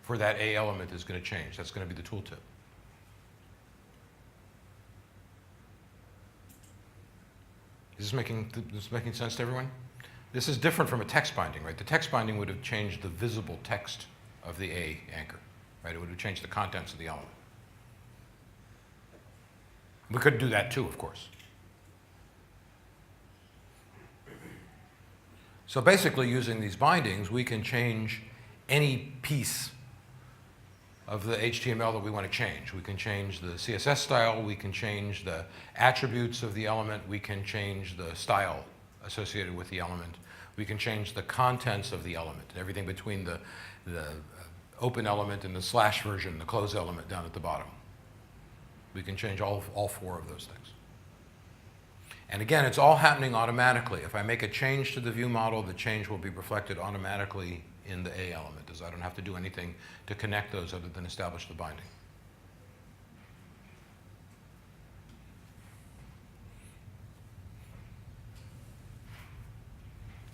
for that A element is going to change. That's going to be the tooltip. Is this making sense to everyone? This is different from a text binding, right? The text binding would have changed the visible text of the A anchor, right? It would have changed the contents of the element. We could do that too, of course. So basically, using these bindings, we can change any piece of the HTML that we want to change. We can change the CSS style, we can change the attributes of the element, we can change the style associated with the element, we can change the contents of the element, everything between the open element and the slash version, the close element down at the bottom. We can change all four of those things. And again, it's all happening automatically. If I make a change to the view model, the change will be reflected automatically in the A element, as I don't have to do anything to connect those other than establish the binding.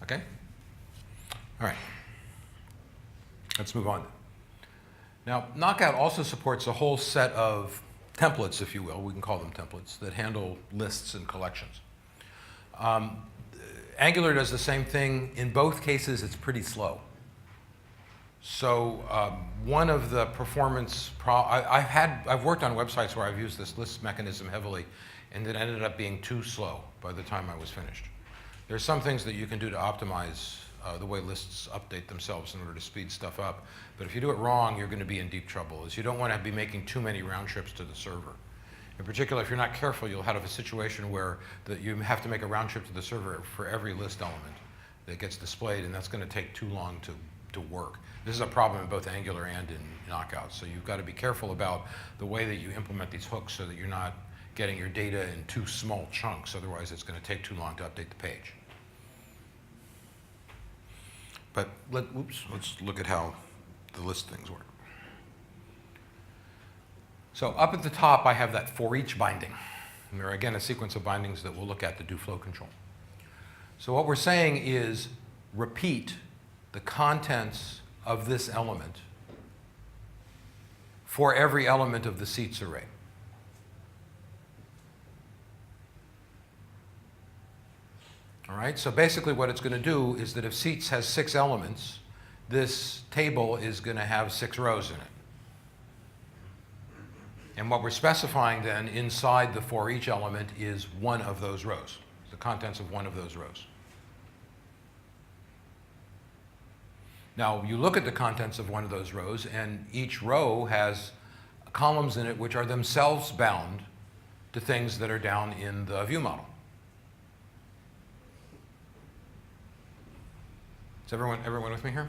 Okay? All right. Let's move on. Now, Knockout also supports a whole set of templates, if you will, we can call them templates, that handle lists and collections. Angular does the same thing. In both cases, it's pretty slow. So one of the performance I've worked on websites where I've used this list mechanism heavily, and it ended up being too slow by the time I was finished. There's some things that you can do to optimize the way lists update themselves in order to speed stuff up. But if you do it wrong, you're going to be in deep trouble, as you don't want to be making too many round trips to the server. In particular, if you're not careful, you'll have a situation where you have to make a round trip to the server for every list element that gets displayed, and that's going to take too long to work. This is a problem in both Angular and in Knockout, so you've got to be careful about the way that you implement these hooks so that you're not getting your data in too small chunks, otherwise it's going to take too long to update the page. But let's look at how the list things work. So up at the top, I have that for each binding. And there are, again, a sequence of bindings that we'll look at to do flow control. So what we're saying is repeat the contents of this element for every element of the seats array. All right, so basically what it's going to do is that if seats has 6 elements, this table is going to have 6 rows in it. And what we're specifying then inside the for each element is one of those rows, the contents of one of those rows. Now, you look at the contents of one of those rows, and each row has columns in it which are themselves bound to things that are down in the view model. Is everyone with me here?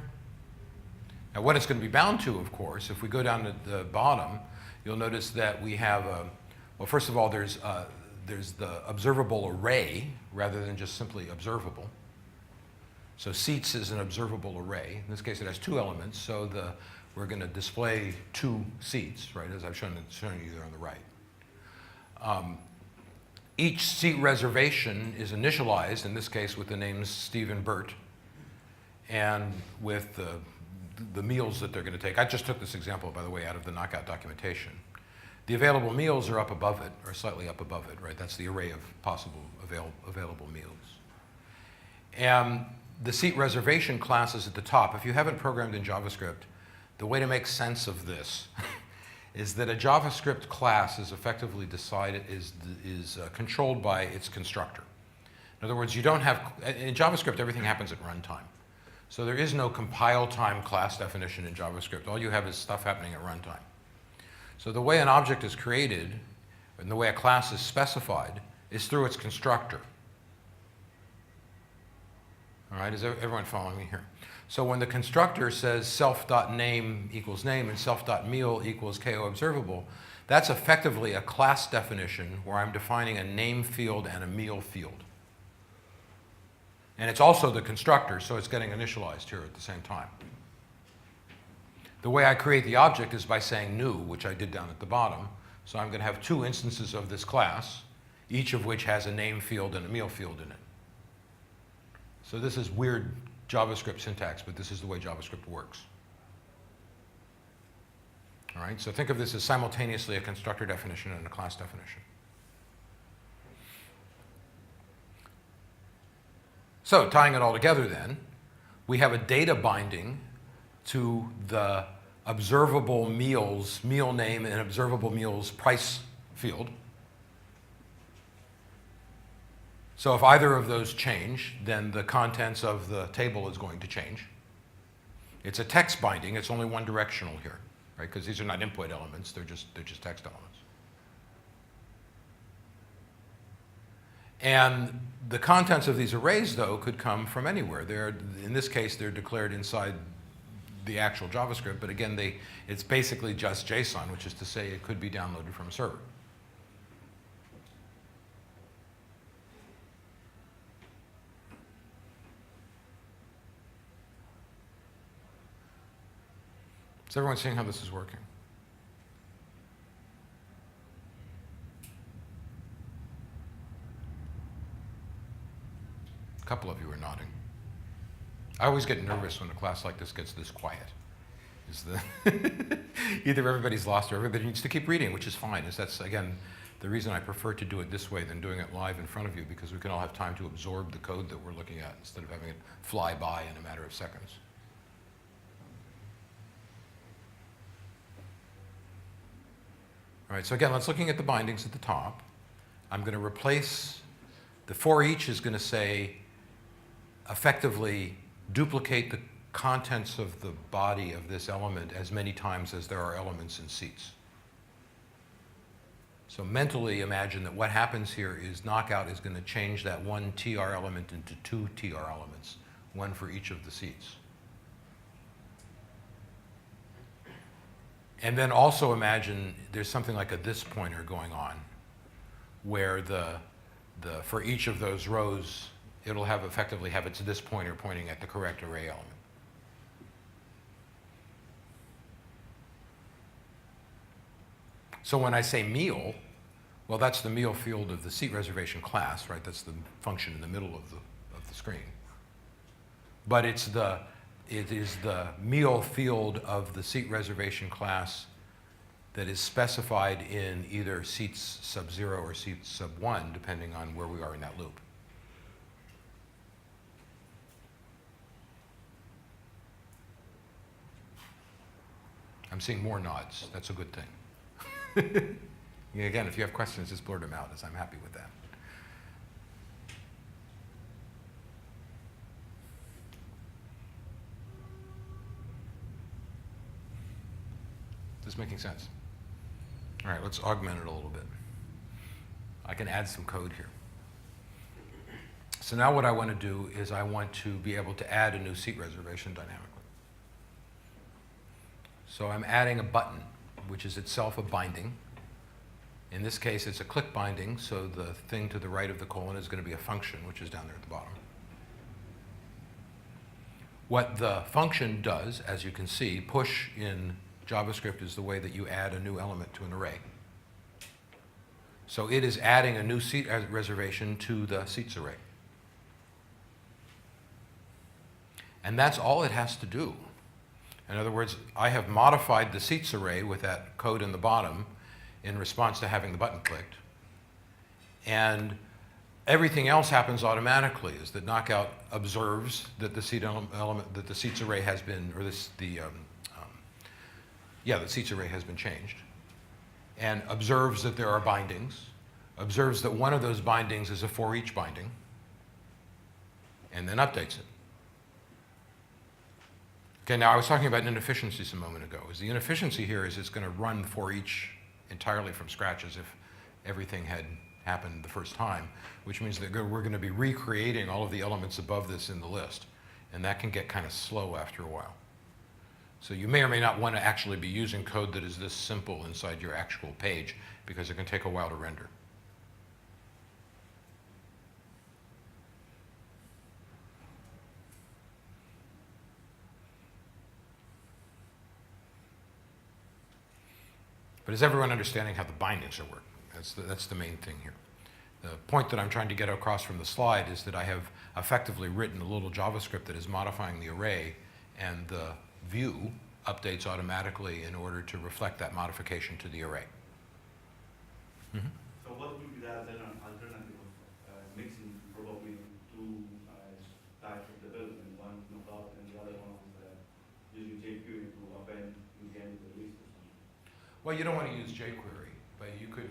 Now, what it's going to be bound to, of course, if we go down to the bottom, you'll notice that we have, well, first of all, there's the observable array rather than just simply observable. So seats is an observable array. In this case, it has 2 elements, so we're going to display 2 seats, right, as I've shown you there on the right. Each seat reservation is initialized, in this case, with the names Steve and Bert, and with the meals that they're going to take. I just took this example, by the way, out of the Knockout documentation. The available meals are up above it, or slightly up above it, right? That's the array of possible available meals. And the seat reservation class is at the top. If you haven't programmed in JavaScript, the way to make sense of this is that a JavaScript class is effectively controlled by its constructor. In other words, you don't have, in JavaScript, everything happens at runtime. So there is no compile time class definition in JavaScript. All you have is stuff happening at runtime. So the way an object is created, and the way a class is specified, is through its constructor. All right, is everyone following me here? So when the constructor says self.name equals name and self.meal equals ko observable, that's effectively a class definition where I'm defining a name field and a meal field. And it's also the constructor, so it's getting initialized here at the same time. The way I create the object is by saying new, which I did down at the bottom. So I'm going to have 2 instances of this class, each of which has a name field and a meal field in it. So this is weird JavaScript syntax, but this is the way JavaScript works. All right, so think of this as simultaneously a constructor definition and a class definition. So tying it all together then, we have a data binding to the observable meals, meal name, and observable meals price field. So if either of those change, then the contents of the table is going to change. It's a text binding. It's only one directional here, right? Because these are not input elements. They're just text elements. And the contents of these arrays, though, could come from anywhere. In this case, they're declared inside the actual JavaScript, but again, it's basically just JSON, which is to say it could be downloaded from a server. Is everyone seeing how this is working? A couple of you are nodding. I always get nervous when a class like this gets this quiet. Either everybody's lost or everybody needs to keep reading, which is fine. That's, again, the reason I prefer to do it this way than doing it live in front of you, because we can all have time to absorb the code that we're looking at instead of having it fly by in a matter of seconds. All right, so again, let's looking at the bindings at the top. I'm going to replace the for each is going to say effectively duplicate the contents of the body of this element as many times as there are elements in seats. So mentally imagine that what happens here is knockout is going to change that one TR element into two TR elements, one for each of the seats. And then also imagine there's something like a this pointer going on, where for each of those rows, it'll effectively have its this pointer pointing at the correct array element. So when I say meal, well, that's the meal field of the seat reservation class, right? That's the function in the middle of the screen. But it is the meal field of the seat reservation class that is specified in either seats sub 0 or seats sub 1, depending on where we are in that loop. I'm seeing more nods. That's a good thing. Again, if you have questions, just blurt them out, as I'm happy with that. Is this making sense? All right, let's augment it a little bit. I can add some code here. So now what I want to do is I want to be able to add a new seat reservation dynamically. So I'm adding a button, which is itself a binding. In this case, it's a click binding, so the thing to the right of the colon is going to be a function, which is down there at the bottom. What the function does, as you can see, push in JavaScript is the way that you add a new element to an array. So it is adding a new seat reservation to the seats array. And that's all it has to do. In other words, I have modified the seats array with that code in the bottom in response to having the button clicked. And everything else happens automatically, is that knockout observes that the seat element, that the seats array has been, or the seats array has been changed, and observes that there are bindings, observes that one of those bindings is a for each binding, and then updates it. Okay, now I was talking about inefficiencies a moment ago. The inefficiency here is it's going to run for each entirely from scratch as if everything had happened the first time, which means that we're going to be recreating all of the elements above this in the list. And that can get kind of slow after a while. So you may or may not want to actually be using code that is this simple inside your actual page, because it can take a while to render. But is everyone understanding how the bindings are working? That's the main thing here. The point that I'm trying to get across from the slide is that I have effectively written a little JavaScript that is modifying the array, and the view updates automatically in order to reflect that modification to the array. Mm-hmm. So what would be the alternative of mixing probably two types of development, one knockout and the other one using jQuery to append to the end of the list or something? Well, you don't want to use jQuery, but you could,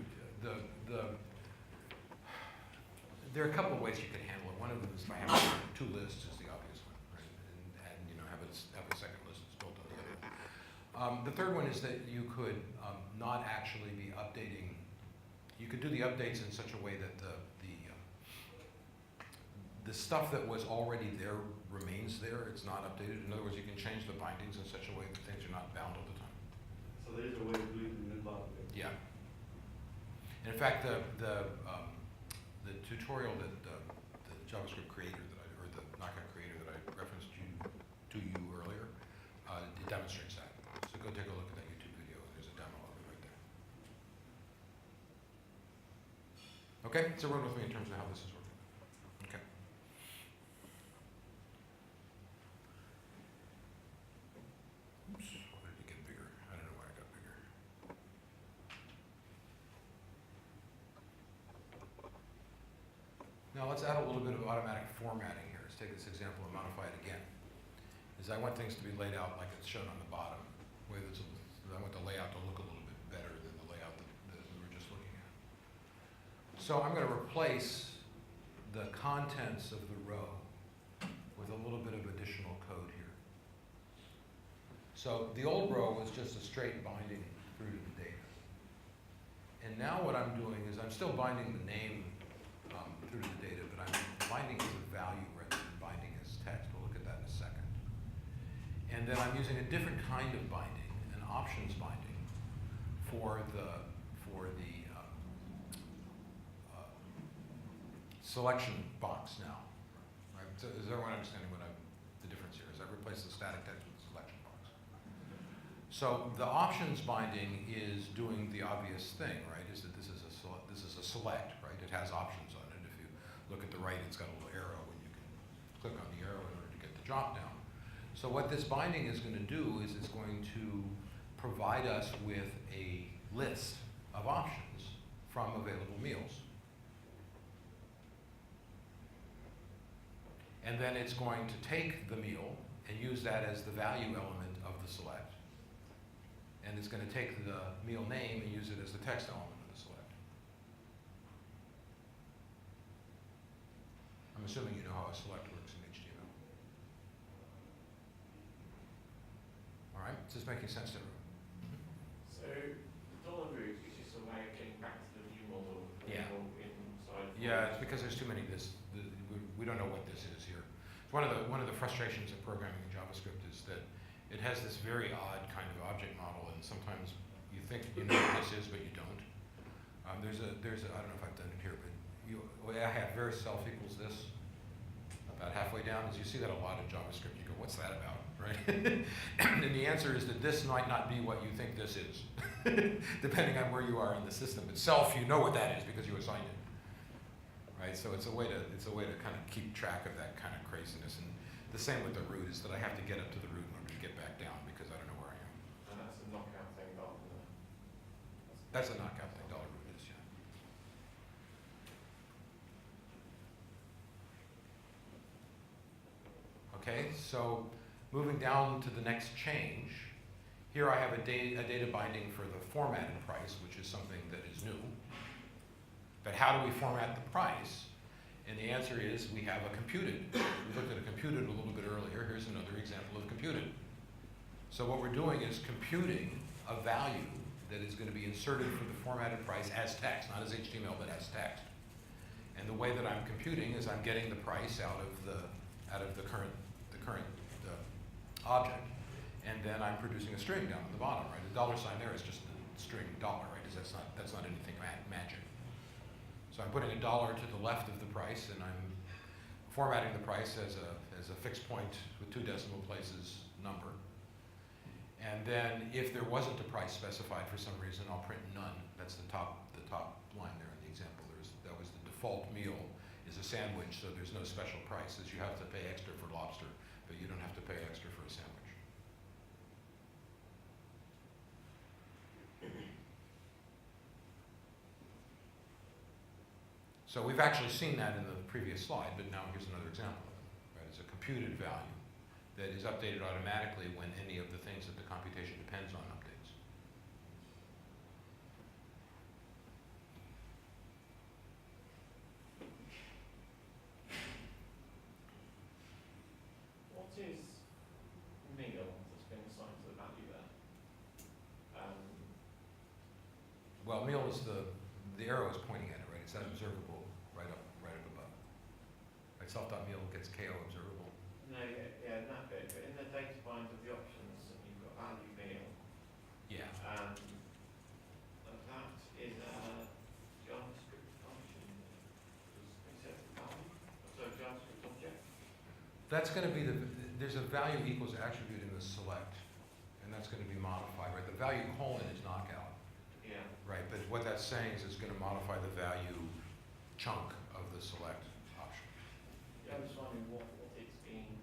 there are a couple of ways you could handle it. One of them is by having two lists is the obvious one, right? And have a second list that's built on the other one. The third one is that you could not actually be updating. You could do the updates in such a way that the stuff that was already there remains there. It's not updated. In other words, you can change the bindings in such a way that things are not bound all the time. So there is a way to do it in the cloud. Yeah. And in fact, the tutorial that the JavaScript creator or the knockout creator that I referenced to you earlier, it demonstrates that. So go take a look at that YouTube video, and there's a demo of it right there. Okay, so run with me in terms of how this is working. Okay. Oops, why did it get bigger? I don't know why it got bigger. Now let's add a little bit of automatic formatting here. Let's take this example and modify it again. Is I want things to be laid out like it's shown on the bottom. I want the layout to look a little bit better than the layout that we were just looking at. So I'm going to replace the contents of the row with a little bit of additional code here. So the old row was just a straight binding through to the data. And now what I'm doing is I'm still binding the name through to the data, but I'm binding as a value rather than binding as text. We'll look at that in a second. And then I'm using a different kind of binding, an options binding, for the selection box now. Right? So is everyone understanding the difference here? Is I replace the static text with the selection box. So the options binding is doing the obvious thing, right? Is that this is a select, right? It has options on it. If you look at the right, it's got a little arrow, and you can click on the arrow in order to get the drop down. So what this binding is going to do is it's going to provide us with a list of options from available meals. And then it's going to take the meal and use that as the value element of the select. And it's going to take the meal name and use it as the text element of the select. I'm assuming you know how a select works in HTML. All right, is this making sense to everyone? So the dollar root is just a way of getting back to the view model. Yeah. Inside. Yeah, it's because there's too many we don't know what this is here. One of the frustrations of programming in JavaScript is that it has this very odd kind of object model, and sometimes you think you know what this is, but you don't. There's a I don't know if I've done it here, but I have var self equals this about halfway down. As you see that a lot in JavaScript, you go, what's that about, right? And the answer is that this might not be what you think this is, depending on where you are in the system itself. You know what that is because you assigned it. Right, so it's a way to kind of keep track of that kind of craziness, and the same with the root is that I have to get up to the root in order to get back down because I don't know where I am. And that's a knockout thing, rather than That's a knockout thing. Dollar root is, yeah. Okay, so moving down to the next change, here I have a data binding for the formatted price, which is something that is new. But how do we format the price? And the answer is we have a computed. We looked at a computed a little bit earlier. Here's another example of computed. So what we're doing is computing a value that is going to be inserted for the formatted price as text, not as HTML, but as text. And the way that I'm computing is I'm getting the price out of the current object, and then I'm producing a string down at the bottom, right? The dollar sign there is just the string dollar, right? Because that's not anything magic. So I'm putting a dollar to the left of the price, and I'm formatting the price as a fixed point with 2 decimal places number. And then if there wasn't a price specified for some reason, I'll print none. That's the top line there in the example. That was the default meal is a sandwich, so there's no special prices. You have to pay extra for lobster, but you don't have to pay extra for a sandwich. So we've actually seen that in the previous slide, but now here's another example of it. Right? It's a computed value that is updated automatically when any of the things that the computation depends on updates. what is meal that's been assigned to the value there? Well, meal is the arrow is pointing at it, right? It's that observable right up above. Right, self.meal gets KO observable. No, yeah, in that bit, but in the data bind of the options, you've got value meal, Yeah. and that is a JavaScript function. Accept value, so JavaScript object. That's going to be there's a value equals attribute in the select, and that's going to be modified value colon is knockout, Yeah. right? But what that's saying is it's going to modify the value chunk of the select option. Yeah, I'm just wondering what it's being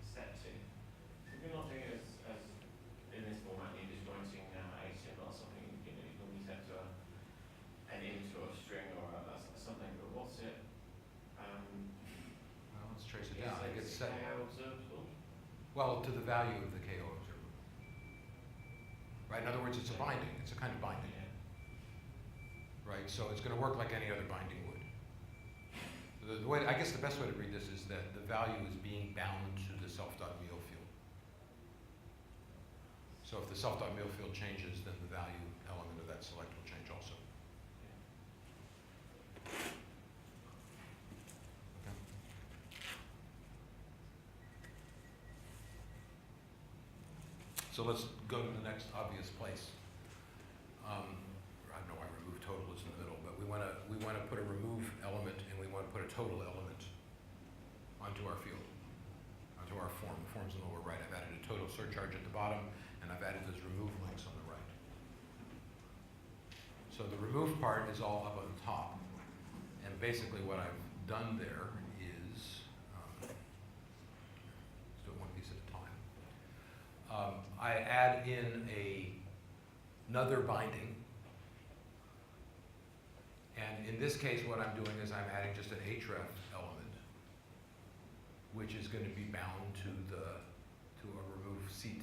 set to. If you're not doing it as in this format, you're just writing HTML or something, you know, you can be set to an int or a string or something, but what's it? Well, let's trace it Is down. It gets set, KO observable? well, to the value of the KO observable. Right? In other words, it's a binding. It's a kind of binding. Yeah. Right? So it's going to work like any other binding would. The way, I guess the best way to read this is that the value is being bound to the self.meal field. So if the self.meal field changes, then the value element of that select will change also. Okay. So let's go to the next obvious place. I don't know why remove total is in the middle, but we want to put a remove element and we want to put a total element onto our field, onto our form. The form's in the lower right. I've added a total surcharge at the bottom, and I've added those remove links on the right. So the remove part is all up on the top, and basically what I've done there is, let's do it one piece at a time. I add in another binding. And in this case, what I'm doing is I'm adding just an href element, which is going to be bound to a remove seat.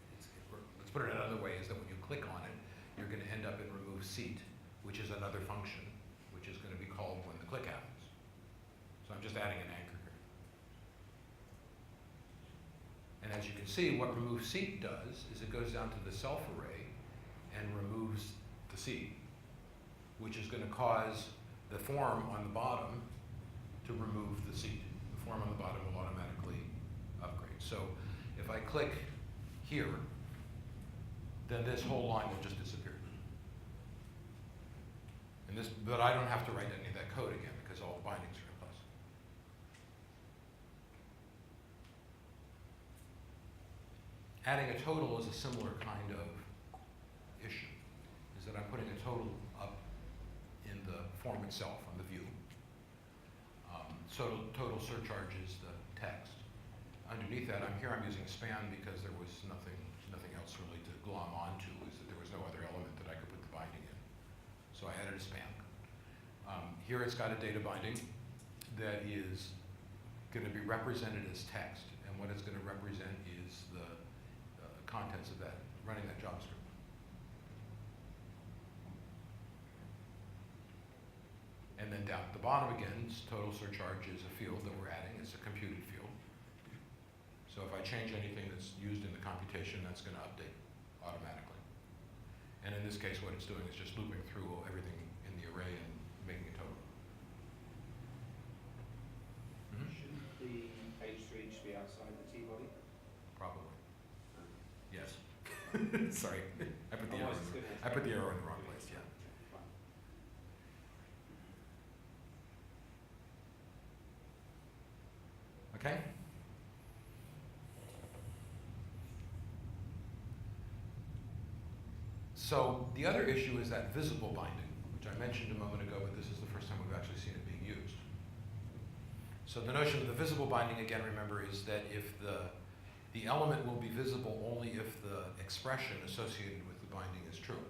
Let's put it another way, is that when you click on it, you're going to end up in remove seat, which is another function, which is going to be called when the click happens. So I'm just adding an anchor here. And as you can see, what remove seat does is it goes down to the self array and removes the seat, which is going to cause the form on the bottom to remove the seat. The form on the bottom will automatically upgrade. So if I click here, then this whole line will just disappear. And this, but I don't have to write any of that code again because all the bindings are in place. Adding a total is a similar kind of issue, is that I'm putting a total up in the form itself, on the view. So total surcharge is the text. Underneath that, I'm using span because there was nothing else really to glom onto, is that there was no other element that I could put the binding in. So I added a span. Here it's got a data binding that is going to be represented as text, and what it's going to represent is the contents of that, running that JavaScript. And then down at the bottom again, total surcharge is a field that we're adding. It's a computed field. So if I change anything that's used in the computation, that's going to update automatically. And in this case, what it's doing is just looping through everything in the array and making a total. Mm-hmm. Shouldn't the H for each be outside the T-body? Probably. Yes. Sorry, I put the Otherwise arrow. it's gonna- I put the arrow in the wrong place. Yeah. Fine. Okay. So the other issue is that visible binding, which I mentioned a moment ago, but this is the first time we've actually seen it being used. So the notion of the visible binding, again, remember, is that if the element will be visible only if the expression associated with the binding is true.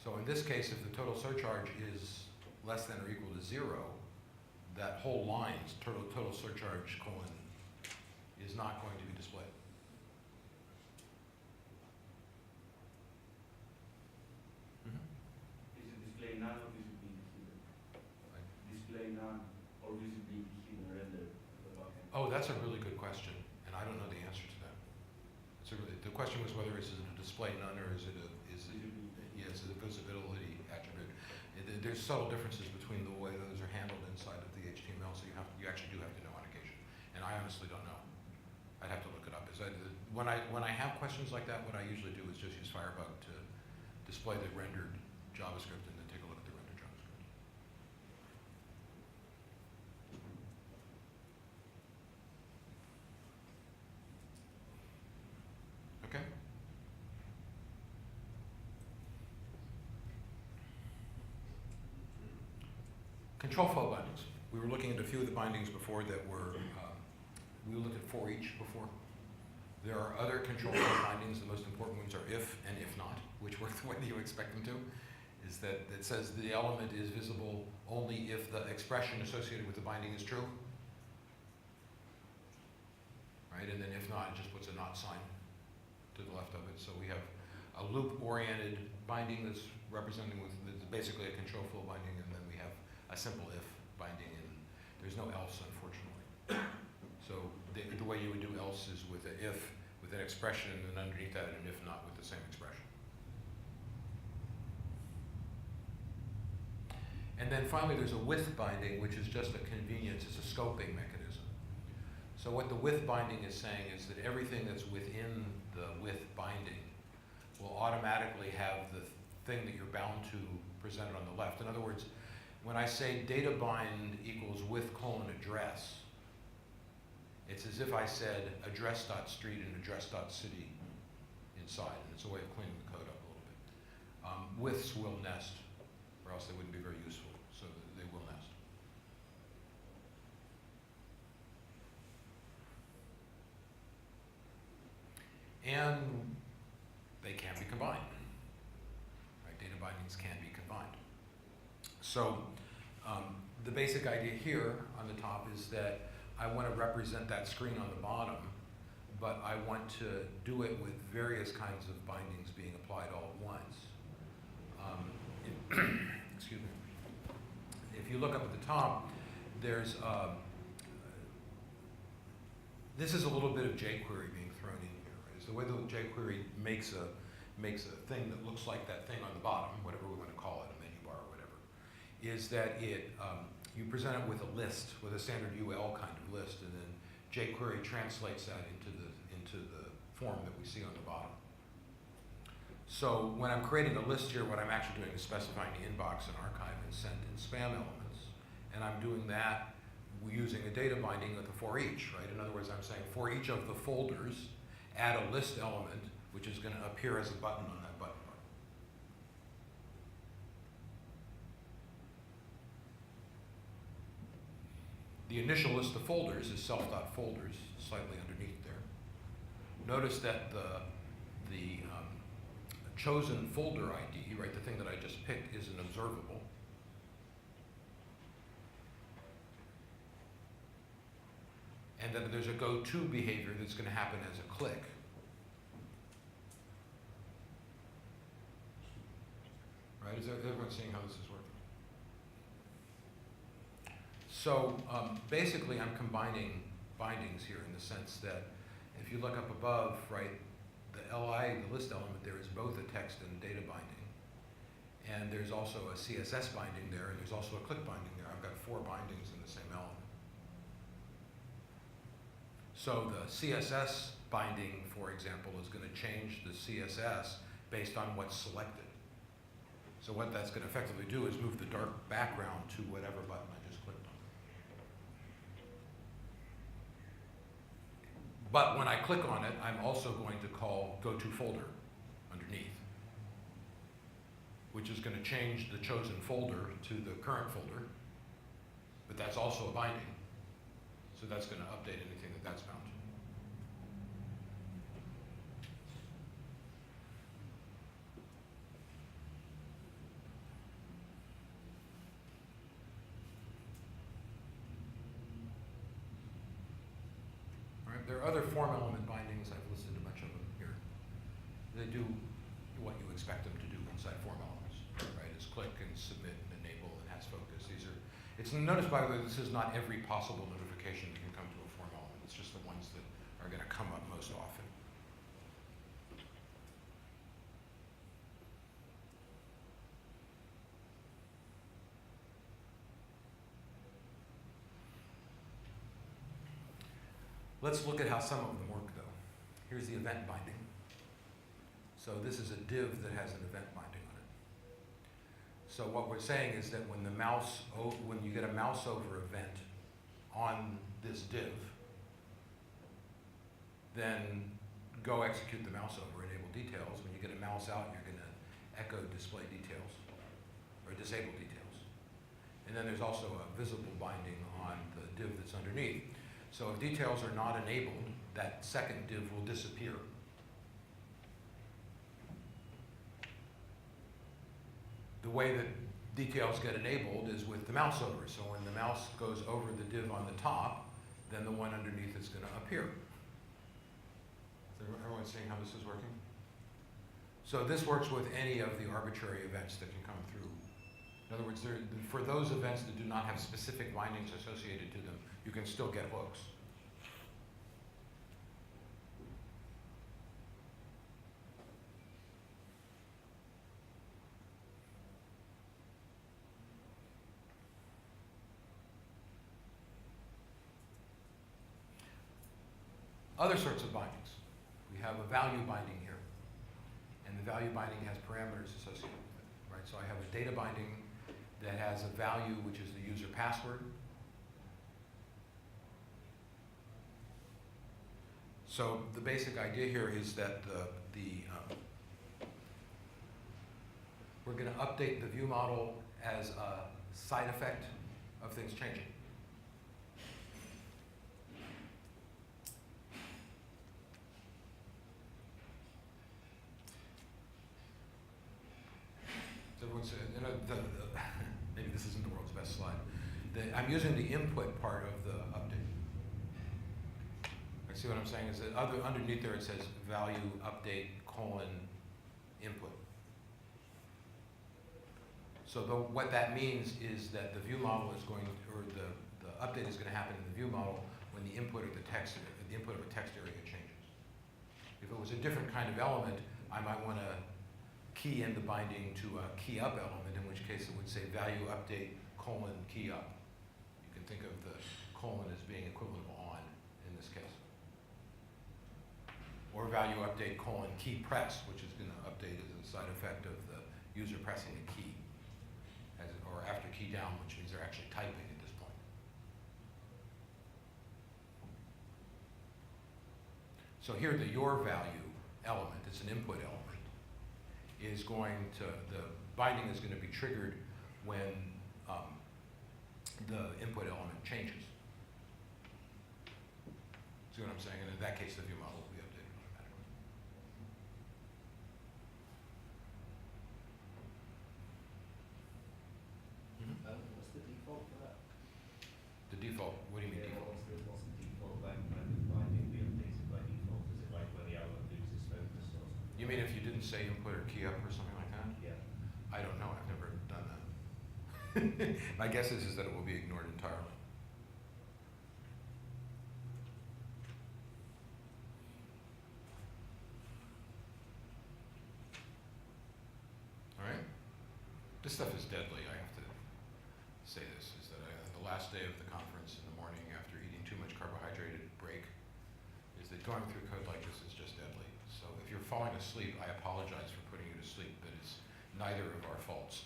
So in this case, if the total surcharge is less than or equal to 0, that whole line, total surcharge colon, is not going to be displayed. Is it display none or visibility hidden? Display none or visibility hidden rendered at the backend? Oh, that's a really good question, and I don't know the answer to that. The question was whether it's a display none or is it a visibility attribute. There's subtle differences between the way those are handled inside of the HTML, so you actually do have to know on occasion. And I honestly don't know. I'd have to look it up. When I have questions like that, what I usually do is just use Firebug to display the rendered JavaScript and then take a look at the rendered JavaScript. control flow bindings. We were looking at a few of the bindings before that were, we looked at for each before. There are other control flow bindings. The most important ones are if and if not, which work the way you expect them to. Is that it says the element is visible only if the expression associated with the binding is true. Right, and then if not, it just puts a not sign to the left of it. So we have a loop-oriented binding that's representing with that's basically a control flow binding, and then we have a simple if binding, and there's no else, unfortunately. So the way you would do else is with an if, with an expression, and then underneath that an if not with the same expression. And then finally there's a with binding, which is just a convenience, it's a scoping mechanism. So what the with binding is saying is that everything that's within the with binding will automatically have the thing that you're bound to presented on the left. In other words, when I say data bind equals with colon address, it's as if I said address.street and address.city inside, and it's a way of cleaning the code up a little bit. Withs will nest, or else they wouldn't be very useful, so they will nest. And they can be combined. Right? Data bindings can be combined. So the basic idea here on the top is that I want to represent that screen on the bottom, but I want to do it with various kinds of bindings being applied all at once. Excuse me. If you look up at the top, there's this is a little bit of jQuery being thrown in here. Right? It's the way that jQuery makes a thing that looks like that thing on the bottom, whatever we want to call it, a menu bar or whatever, is that it you present it with a list, with a standard UL kind of list, and then jQuery translates that into the form that we see on the bottom. So when I'm creating a list here, what I'm actually doing is specifying the inbox and archive and send and spam elements, and I'm doing that using a data binding with a for each, right? In other words, I'm saying for each of the folders, add a list element, which is going to appear as a button on that button bar. The initial list of folders is self.folders, slightly underneath there. Notice that the chosen folder ID, right, the thing that I just picked, is an observable. And then there's a go-to behavior that's going to happen as a click. Right, is everyone seeing how this is working? So basically I'm combining bindings here in the sense that if you look up above, right, the LI, the list element there is both a text and data binding. And there's also a CSS binding there, and there's also a click binding there. I've got 4 bindings in the same element. So the CSS binding, for example, is going to change the CSS based on what's selected. So what that's going to effectively do is move the dark background to whatever button I just clicked on. But when I click on it, I'm also going to call go-to-folder underneath, which is going to change the chosen folder to the current folder, but that's also a binding. So that's going to update anything that's bound to. All right, there are other form element bindings. I've listed a bunch of them here. They do what you expect them to do inside form elements, right? It's click and submit and enable and has focus. These are, notice by the way, this is not every possible notification that can come to a form element. It's just the ones that are going to come up most often. Let's look at how some of them work, though. Here's the event binding. So this is a div that has an event binding on it. So what we're saying is that when you get a mouse over event on this div, then go execute the mouse over, enable details. When you get a mouse out, you're going to echo display details or disable details. And then there's also a visible binding on the div that's underneath. So if details are not enabled, that second div will disappear. The way that details get enabled is with the mouse over. So when the mouse goes over the div on the top, then the one underneath is going to appear. Is everyone seeing how this is working? So this works with any of the arbitrary events that can come through. In other words, for those events that do not have specific bindings associated to them, you can still get hooks. Other sorts of bindings. We have a value binding here. And the value binding has parameters associated with it, right? So I have a data binding that has a value, which is the user password. So the basic idea here is that we're going to update the view model as a side effect of things changing. Everyone said, you know, maybe this isn't the world's best slide. I'm using the input part of the update. See what I'm saying is that underneath there it says value update : input. So what that means is that the view model is going, or the update is going to happen in the view model when the input of the text area changes. If it was a different kind of element, I might want to key in the binding to a key up element, in which case it would say value update : key up. You can think of the colon as being equivalent of on in this case. Or value update : key press, which is going to update as a side effect of the user pressing a key, or after key down, which means they're actually typing at this point. So here the your value element, it's an input element, is going to, the binding is going to be triggered when the input element changes. See what I'm saying? And in that case, the view model will be updated automatically. What's the default for that? The default, what do you mean Yeah, default? what's the default when the binding be updated by default? Is it like when the element loses focus or something? You mean if you didn't say input or key up or something like that? Yeah. I don't know, I've never done that. My guess is that it will be ignored entirely. All right? This stuff is deadly, I have to say this, is that the last day of the conference in the morning after eating too much carbohydrate at break, is that going through code like this is just deadly. So if you're falling asleep, I apologize for putting you to sleep, but it's neither of our faults.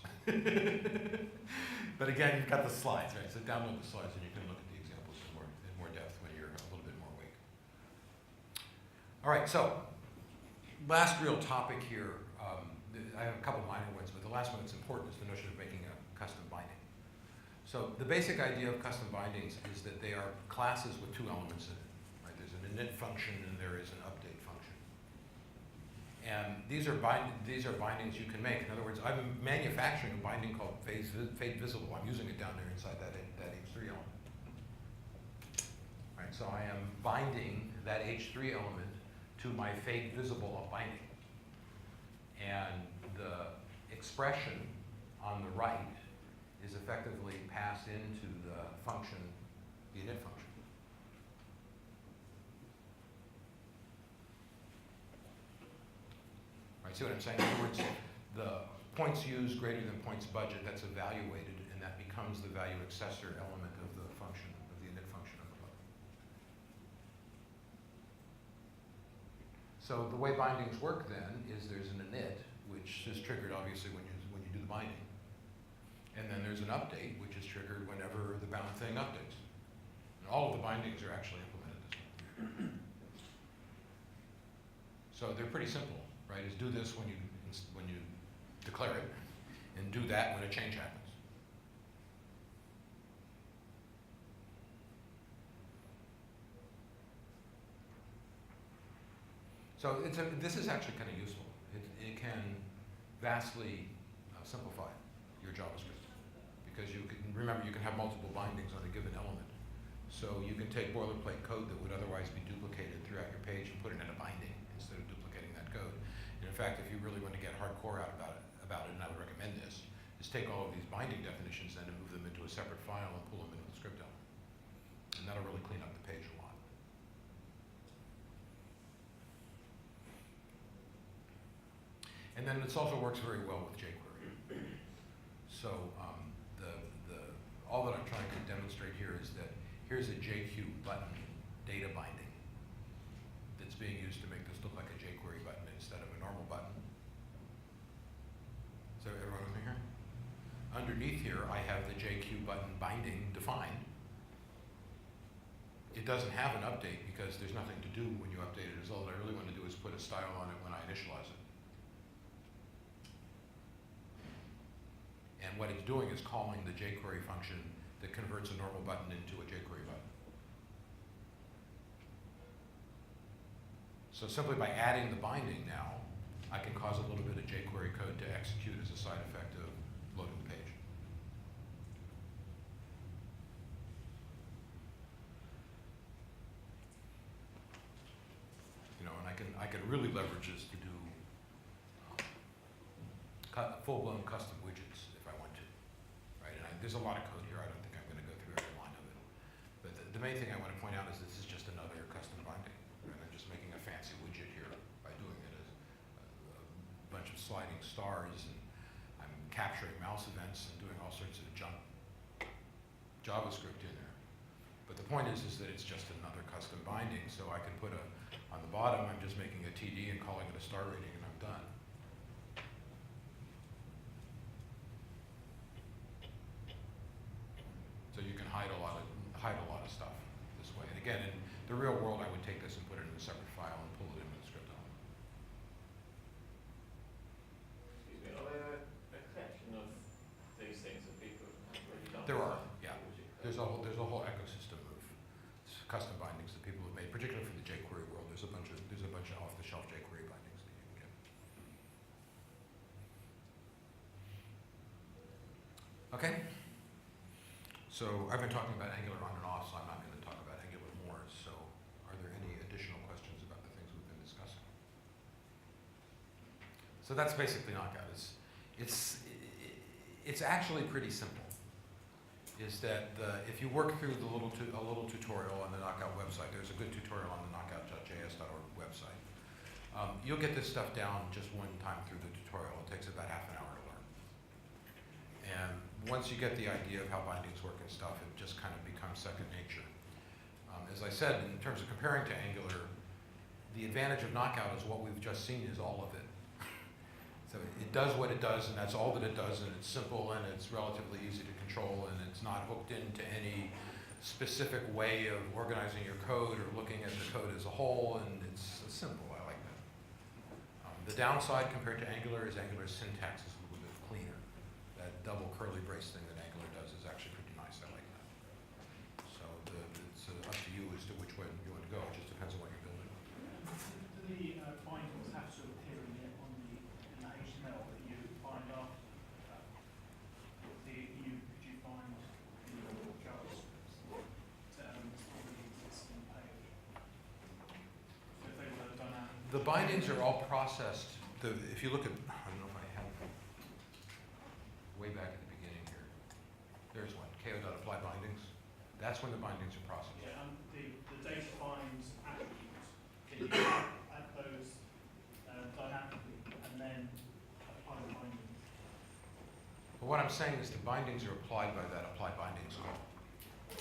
But again, you've got the slides, right? So download the slides and you can look at the examples in more depth when you're a little bit more awake. All right, so last real topic here. I have a couple minor ones, but the last one that's important is the notion of making a custom binding. So the basic idea of custom bindings is that they are classes with two elements in it. Right? There's an init function and there is an update function. And these are bindings you can make. In other words, I'm manufacturing a binding called fade visible. I'm using it down there inside that H3 element. Right, so I am binding that H3 element to my fade visible binding. And the expression on the right is effectively passed into the function, the init function. Right, see what I'm saying? In other words, the points used greater than points budget, that's evaluated, and that becomes the value accessor element of the function, of the init function of the button. So the way bindings work then is there's an init, which is triggered obviously when you do the binding. And then there's an update, which is triggered whenever the bound thing updates. And all of the bindings are actually implemented this way. So they're pretty simple, right? Is do this when you declare it, and do that when a change happens. So this is actually kind of useful. It can vastly simplify your JavaScript because you can, remember, you can have multiple bindings on a given element. So you can take boilerplate code that would otherwise be duplicated throughout your page and put it in a binding instead of duplicating that code. And in fact, if you really want to get hardcore out about it, and I would recommend this, is take all of these binding definitions then and move them into a separate file and pull them into the script element. And that'll really clean up the page a lot. And then this also works very well with jQuery. So all that I'm trying to demonstrate here is that here's a JQ button data binding that's being used to make this look like a jQuery button instead of a normal button. So everyone with me here? Underneath here, I have the JQ button binding defined. It doesn't have an update because there's nothing to do when you update it. All that I really want to do is put a style on it when I initialize it. And what it's doing is calling the jQuery function that converts a normal button into a jQuery button. So simply by adding the binding now, I can cause a little bit of jQuery code to execute as a side effect of loading the page. You know, and I can really leverage this to do full-blown custom widgets if I want to, right? And there's a lot of code here. I don't think I'm going to go through every line of it. But the main thing I want to point out is this is just another custom binding. And I'm just making a fancy widget here by doing it as a bunch of sliding stars, and I'm capturing mouse events and doing all sorts of junk JavaScript in there. But the point is that it's just another custom binding. So I can put on the bottom, I'm just making a TD and calling it a star rating, and I'm done. So you can hide a lot of stuff this way. And again, in the real world, I would take this and put it in a separate file and pull it into the script element. Excuse me, are there a collection of these things that people have already done? There are, yeah. There's a whole ecosystem of custom bindings that people have made, particularly for the jQuery world. There's a bunch of off-the-shelf jQuery bindings that you can get. Okay. So I've been talking about Angular on and off, so I'm not going to talk about Angular more. So are there any additional questions about the things we've been discussing? So that's basically Knockout. It's actually pretty simple. Is that if you work through a little tutorial on the Knockout website, there's a good tutorial on the knockout.js.org website. You'll get this stuff down just one time through the tutorial. It takes about half an hour to learn. And once you get the idea of how bindings work and stuff, it just kind of becomes second nature. As I said, in terms of comparing to Angular, the advantage of Knockout is what we've just seen is all of it. So it does what it does, and that's all that it does, and it's simple, and it's relatively easy to control, and it's not hooked into any specific way of organizing your code or looking at the code as a whole, and it's simple. I like that. The downside compared to Angular is Angular's syntax is a little bit cleaner. That double curly brace thing that Angular does is actually pretty nice. I like that. So it's up to you as to which way you want to go. It just depends on what you're building. Do the bindings have to appear in the HTML that you bind after that? Could you find in your JavaScript already existing page? So if they were dynamic. The bindings are all processed. If you look at, I don't know if I have way back at the beginning here. There's one, ko.apply bindings. That's when the bindings are processed. Yeah, and the data finds attributes. Can you add those dynamically and then apply the bindings? But what I'm saying is the bindings are applied by that apply bindings call.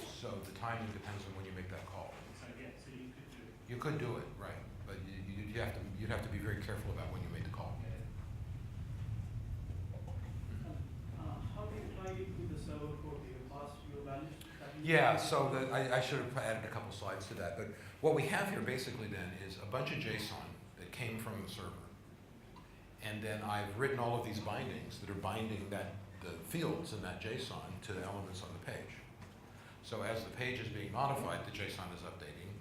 So the timing depends on when you make that call. So yeah, so you could do it. You could do it, right? But you'd have to be very careful about when you make the call. How do you apply it to the server code? Do you pass your values? Yeah, so I should have added a couple slides to that. But what we have here basically then is a bunch of JSON that came from the server. And then I've written all of these bindings that are binding the fields in that JSON to the elements on the page. So as the page is being modified, the JSON is updating.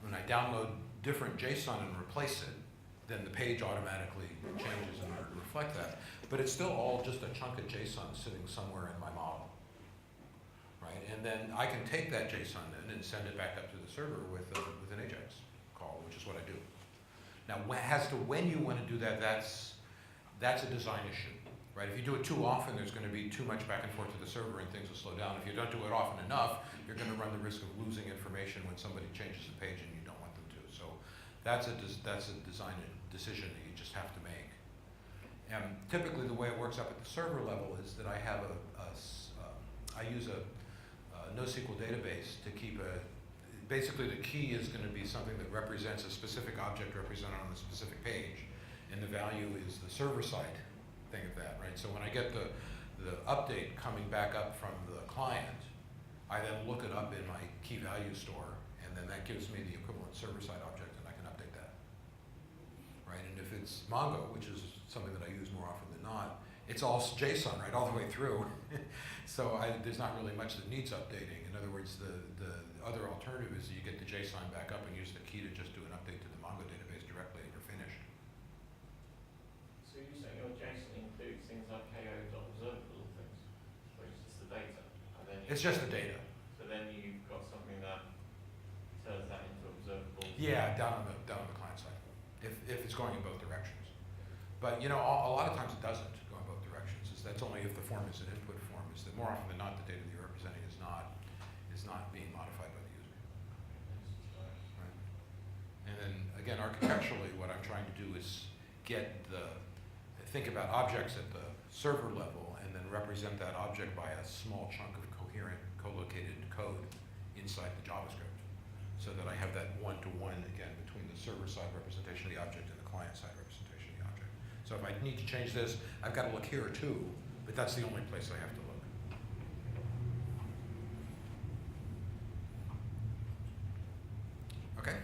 When I download different JSON and replace it, then the page automatically changes in order to reflect that. But it's still all just a chunk of JSON sitting somewhere in my model, right? And then I can take that JSON then and send it back up to the server with an AJAX call, which is what I do. Now, as to when you want to do that, that's a design issue, right? If you do it too often, there's going to be too much back and forth to the server and things will slow down. If you don't do it often enough, you're going to run the risk of losing information when somebody changes the page and you don't want them to. So that's a design decision that you just have to make. And typically the way it works up at the server level is that I have I use a NoSQL database to keep basically the key is going to be something that represents a specific object represented on a specific page, and the value is the server side thing of that, right? So when I get the update coming back up from the client, I then look it up in my key value store, and then that gives me the equivalent server side object, and I can update that, right? And if it's Mongo, which is something that I use more often than not, it's all JSON, right, all the way through. So there's not really much that needs updating. In other words, the other alternative is you get the JSON back up and use the key to just do an update to the Mongo database directly and you're finished. So you say your JSON includes things like ko.observable things, which is the data, and then It's just the data. So then you've got something that turns that into observable. Yeah, down on the client side, if it's going in both directions. But you know, a lot of times it doesn't go in both directions. That's only if the form is an input form. Is that more often than not the data that you're representing is not being modified by the user. Right. And then again, architecturally, what I'm trying to do is think about objects at the server level and then represent that object by a small chunk of coherent, co-located code inside the JavaScript, so that I have that one-to-one again between the server side representation of the object and the client side representation of the object. So if I need to change this, I've got to look here too, but that's the only place I have to look. Okay?